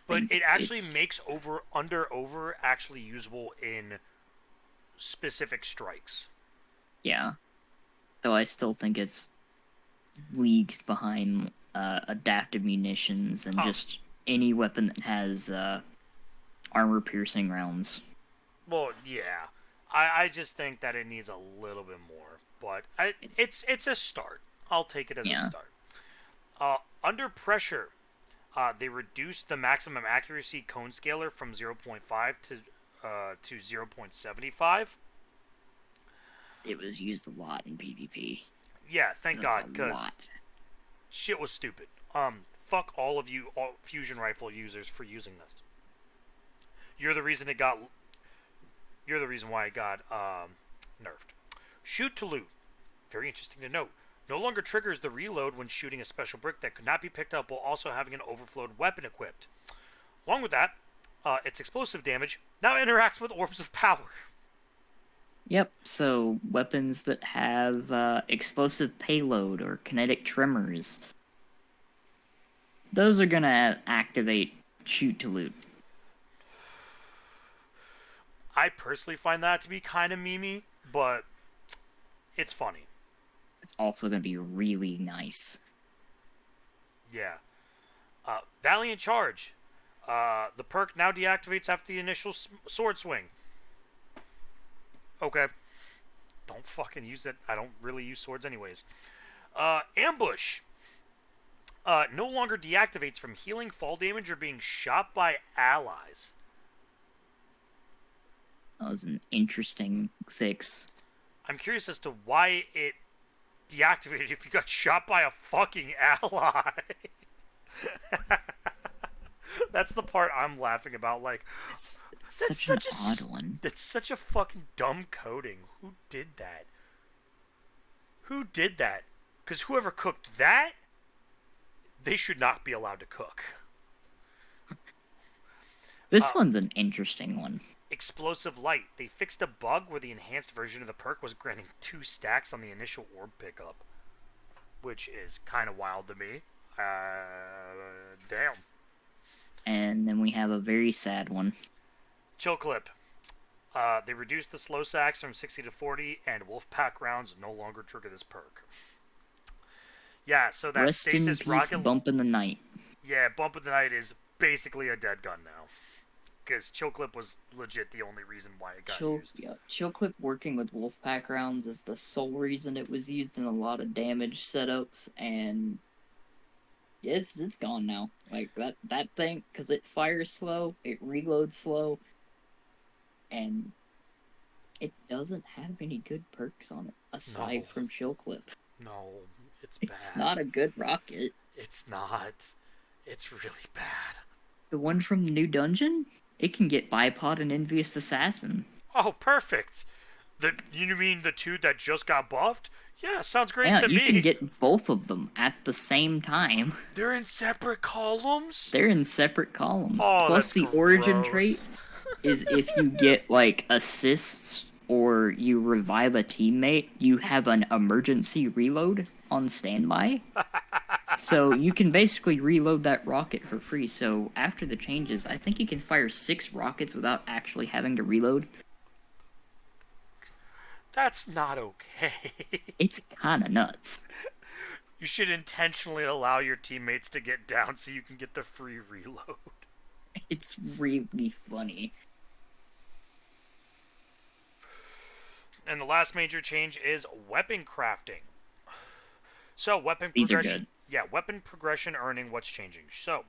but it actually makes Under Over actually usable in specific strikes. Yeah. Though I still think it's leagues behind adaptive munitions and just any weapon that has armor-piercing rounds. Well, yeah. I just think that it needs a little bit more. But it's a start. I'll take it as a start. Under Pressure, they reduced the maximum accuracy cone scaler from 0.5 to 0.75. It was used a lot in PvP. Yeah, thank God, because shit was stupid. Fuck all of you fusion rifle users for using this. You're the reason why it got nerfed. Shoot to loot. Very interesting to note. No longer triggers the reload when shooting a special brick that could not be picked up while also having an overflowed weapon equipped. Along with that, its explosive damage now interacts with orbs of power. Yep, so weapons that have explosive payload or kinetic tremors, those are gonna activate shoot to loot. I personally find that to be kind of memey, but it's funny. It's also gonna be really nice. Yeah. Valiant Charge. The perk now deactivates after the initial sword swing. Okay. Don't fucking use it. I don't really use swords anyways. Ambush. No longer deactivates from healing, fall damage, or being shot by allies. That was an interesting fix. I'm curious as to why it deactivated if you got shot by a fucking ally. That's the part I'm laughing about. Like, It's that's such an such odd one. That's such a fucking dumb coding. Who did that? Who did that? Because whoever cooked that, they should not be allowed to cook. This one's an interesting one. Explosive light. They fixed a bug where the enhanced version of the perk was granting 2 stacks on the initial orb pickup, which is kind of wild to me. Damn. And then we have a very sad one. Chill clip. They reduced the slow sacks from 60 to 40, and Wolfpack rounds no longer trigger this perk. Yeah, so that Rest in stasis peace, rocket. Bump in the Night. Yeah, Bump of the Night is basically a dead gun now. Because Chill Clip was legit the only reason why it got used. Yeah, Chill Clip working with Wolfpack rounds is the sole reason it was used in a lot of damage setups, and it's gone now. Like that thing, because it fires slow, it reloads slow, and it doesn't have any good perks on it aside from Chill Clip. No, it's bad. It's not a good rocket. It's not. It's really bad. The one from the new dungeon, it can get Bipod and Envious Assassin. Oh, perfect. You mean the 2 that just got buffed? Yeah, sounds great Yeah, to me. you can get both of them at the same time. They're in separate columns? They're in separate columns. Oh, Plus, that's the origin gross. trait is if you get, like, assists or you revive a teammate, you have an emergency reload on standby. So you can basically reload that rocket for free. So after the changes, I think you can fire 6 rockets without actually having to reload. That's not okay. It's kind of nuts. You should intentionally allow your teammates to get down so you can get the free reload. It's really funny. And the last major change is weapon crafting. So weapon These are progression. good. Yeah, weapon progression earning what's changing. So,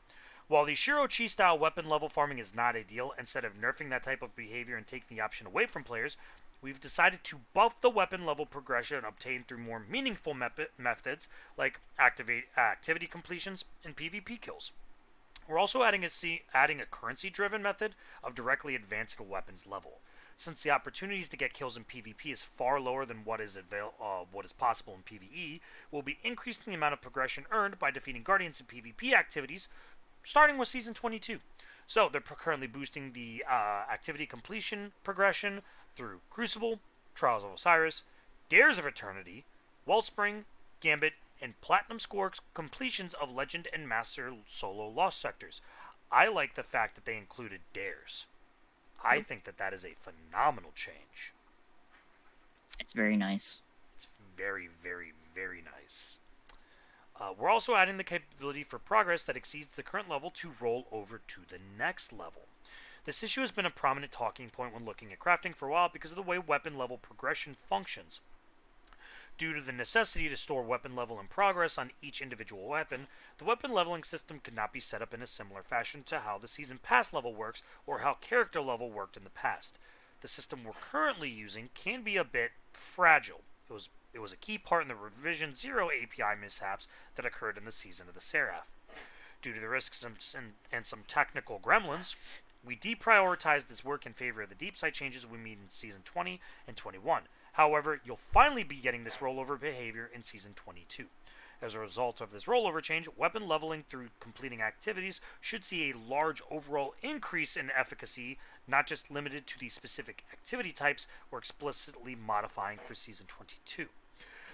while the Shirochi style weapon level farming is not ideal, instead of nerfing that type of behavior and taking the option away from players, we've decided to buff the weapon level progression obtained through more meaningful methods like activity completions and PvP kills. We're also adding a currency-driven method of directly advancing a weapon's level. Since the opportunities to get kills in PvP is far lower than what is possible in PvE, we'll be increasing the amount of progression earned by defeating Guardians in PvP activities, starting with Season 22. So, they're currently boosting the activity completion progression through Crucible, Trials of Osiris, Dares of Eternity, Wellspring, Gambit, and Platinum score completions of Legend and Master solo Lost sectors. I like the fact that they included Dares. I think that is a phenomenal change. It's very nice. It's very, very, very nice. We're also adding the capability for progress that exceeds the current level to roll over to the next level. This issue has been a prominent talking point when looking at crafting for a while because of the way weapon level progression functions. Due to the necessity to store weapon level and progress on each individual weapon, the weapon leveling system could not be set up in a similar fashion to how the Season Pass level works or how character level worked in the past. The system we're currently using can be a bit fragile. It was a key part in the Revision 0 API mishaps that occurred in the Season of the Seraph. Due to the risks and some technical gremlins, we deprioritized this work in favor of the deep side changes we made in Season 20 and 21. However, you'll finally be getting this rollover behavior in Season 22. As a result of this rollover change, weapon leveling through completing activities should see a large overall increase in efficacy, not just limited to the specific activity types or explicitly modifying for Season 22.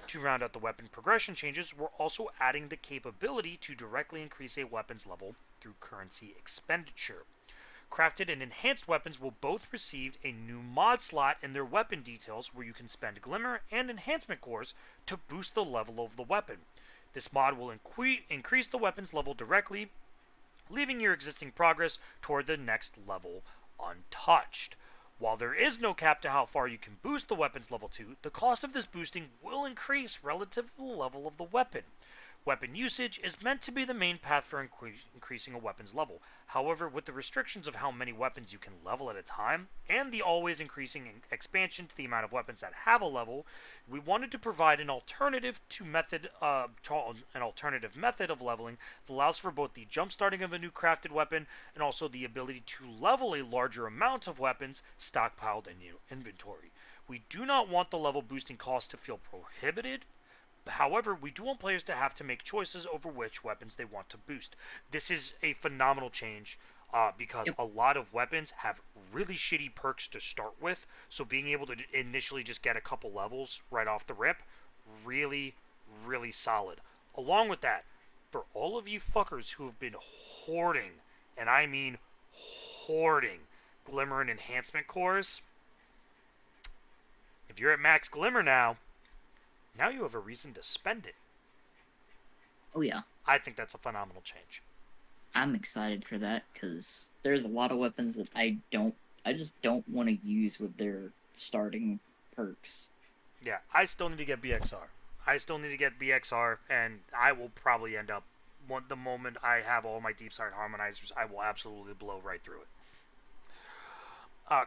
To round out the weapon progression changes, we're also adding the capability to directly increase a weapon's level through currency expenditure. Crafted and enhanced weapons will both receive a new mod slot in their weapon details where you can spend Glimmer and Enhancement Cores to boost the level of the weapon. This mod will increase the weapon's level directly, leaving your existing progress toward the next level untouched. While there is no cap to how far you can boost the weapon's level to, the cost of this boosting will increase relative to the level of the weapon. Weapon usage is meant to be the main path for increasing a weapon's level. However, with the restrictions of how many weapons you can level at a time, and the always increasing expansion to the amount of weapons that have a level, we wanted to provide an alternative method of leveling that allows for both the jump starting of a new crafted weapon and also the ability to level a larger amount of weapons stockpiled in your inventory. We do not want the level boosting cost to feel prohibited. However, we do want players to have to make choices over which weapons they want to boost. This is a phenomenal change because Yep. a lot of weapons have really shitty perks to start with, so being able to initially just get a couple levels right off the rip, really, really solid. Along with that, for all of you fuckers who have been hoarding, and I mean hoarding, Glimmer and Enhancement cores, if you're at max Glimmer now you have a reason to spend it. Oh yeah, I think that's a phenomenal change. I'm excited for that because there's a lot of weapons that I just don't want to use with their starting perks. Yeah, I still need to get BXR. And I will probably end up, the moment I have all my deep sight harmonizers, I will absolutely blow right through it.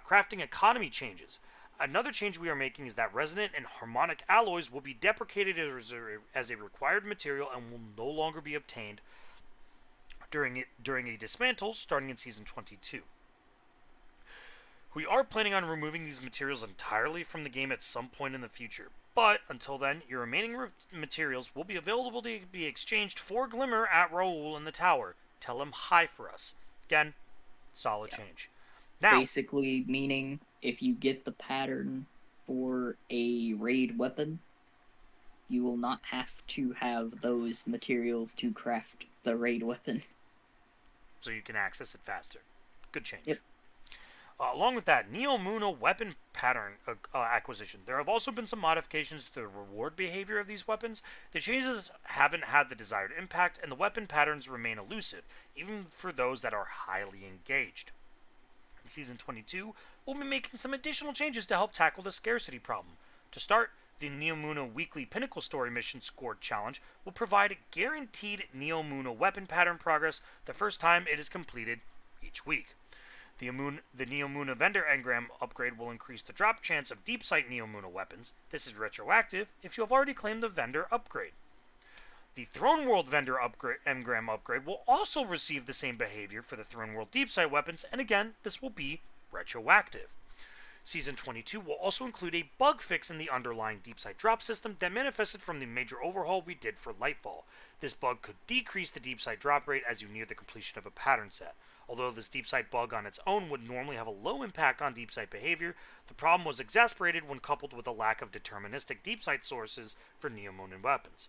Crafting economy changes. Another change we are making is that resonant and harmonic alloys will be deprecated as a required material and will no longer be obtained during a dismantle starting in Season 22. We are planning on removing these materials entirely from the game at some point in the future, but until then, your remaining materials will be available to be exchanged for Glimmer at Raoul in the tower. Tell him hi for us. Again, solid change. Now, Basically, meaning if you get the pattern for a raid weapon, you will not have to have those materials to craft the raid weapon. so you can access it faster. Good change. Yep. Along with that, Neo Muno weapon pattern acquisition. There have also been some modifications to the reward behavior of these weapons. The changes haven't had the desired impact, and the weapon patterns remain elusive, even for those that are highly engaged. In Season 22, we'll be making some additional changes to help tackle the scarcity problem. To start, the Neo Muno Weekly Pinnacle Story Mission Scored Challenge will provide guaranteed Neo Muno weapon pattern progress the first time it is completed each week. The Neo Muno Vendor Engram upgrade will increase the drop chance of deep sight Neo Muno weapons. This is retroactive if you have already claimed the vendor upgrade. The Throne World Vendor Engram upgrade will also receive the same behavior for the Throne World Deep Sight weapons, and again, this will be retroactive. Season 22 will also include a bug fix in the underlying deep sight drop system that manifested from the major overhaul we did for Lightfall. This bug could decrease the deep sight drop rate as you near the completion of a pattern set. Although this deep sight bug on its own would normally have a low impact on deep sight behavior, the problem was exacerbated when coupled with a lack of deterministic deep sight sources for Neo Muno weapons.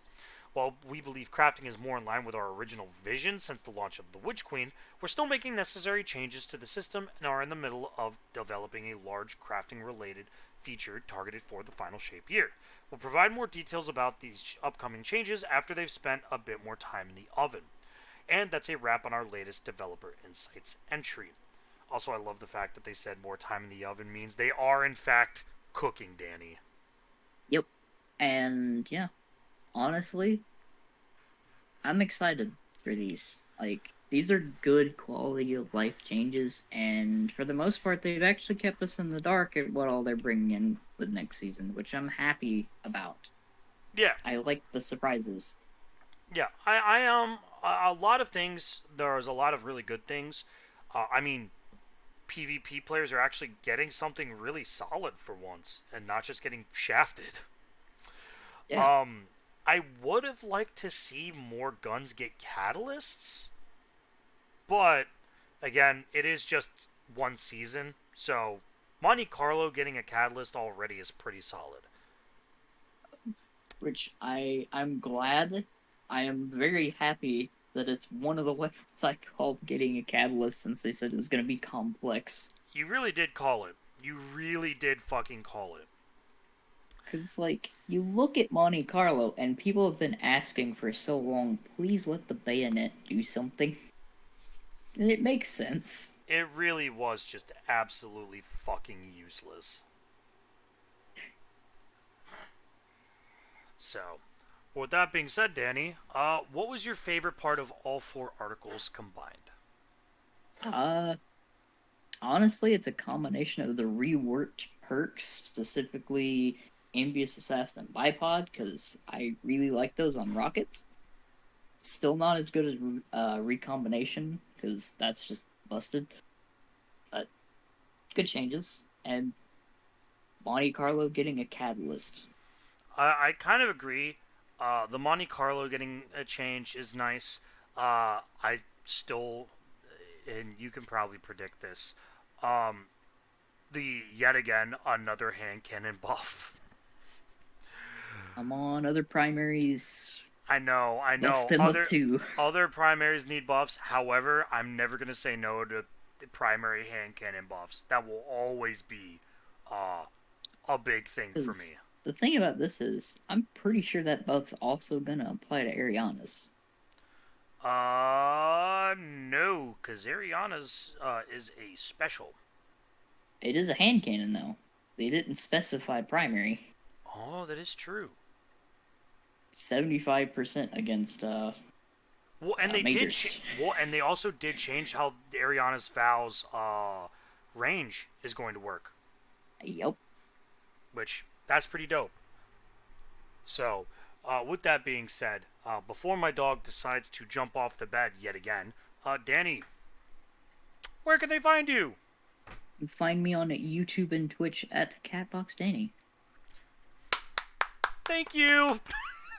While we believe crafting is more in line with our original vision since the launch of the Witch Queen, we're still making necessary changes to the system and are in the middle of developing a large crafting-related feature targeted for the final shape year. We'll provide more details about these upcoming changes after they've spent a bit more time in the oven. And that's a wrap on our latest Developer Insights entry. Also, I love the fact that they said more time in the oven means they are, in fact, cooking, Danny. Yep. And yeah, honestly, I'm excited for these. Like, these are good quality of life changes, and for the most part, they've actually kept us in the dark at what all they're bringing in with next season, which I'm happy about. Yeah. I like the surprises. Yeah, I a lot of things. There's a lot of really good things. I mean, PvP players are actually getting something really solid for once, and not just getting shafted. Yeah. I would have liked to see more guns get catalysts, but again, it is just one season, so Monte Carlo getting a catalyst already is pretty solid. Which I'm glad. I am very happy that it's one of the weapons I called getting a catalyst since they said it was going to be complex. You really did call it. You really did fucking call it. Because, like, you look at Monte Carlo, and people have been asking for so long, please let the bayonet do something. And it makes sense. It really was just absolutely fucking useless. So, Well, with that being said, Danny, what was your favorite part of all 4 articles combined? Uh, Honestly, it's a combination of the reworked perks, specifically Envious Assassin and Bipod, because I really like those on rockets. Still not as good as Recombination, because that's just busted. But good changes. And Monte Carlo getting a catalyst. I kind of agree. The Monte Carlo getting a change is nice. I still, and you can probably predict this, um, the yet again another hand cannon buff. I'm on other primaries. I know, I Buff know. them up too. Other primaries need buffs. However, I'm never gonna say no to the primary hand cannon buffs. That will always be uh, a big thing for me. The thing about this is, I'm pretty sure that buff's also gonna apply to Ariana's. No, because Ariana's is a special. It is a hand cannon though. They didn't specify primary. Oh, that is true. 75% against Well, and they majors. and they also did change how Ariana's Vow's range is going to work, Yep. which that's pretty dope. So, with that being said, before my dog decides to jump off the bed yet again, Danny, where can they find you? You find me on YouTube and Twitch at CatboxDanny. Thank you.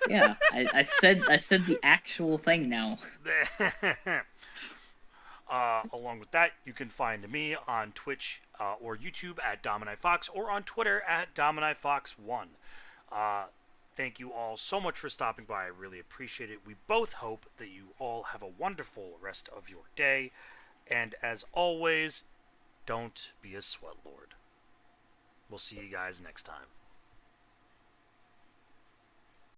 Yeah, I said the actual thing now. Along with that, you can find me on Twitch or YouTube at DominiFox or on Twitter at DominiFox1. Thank you all so much for stopping by. I really appreciate it. We both hope that you all have a wonderful rest of your day. And as always, don't be a sweatlord. We'll see you guys next time.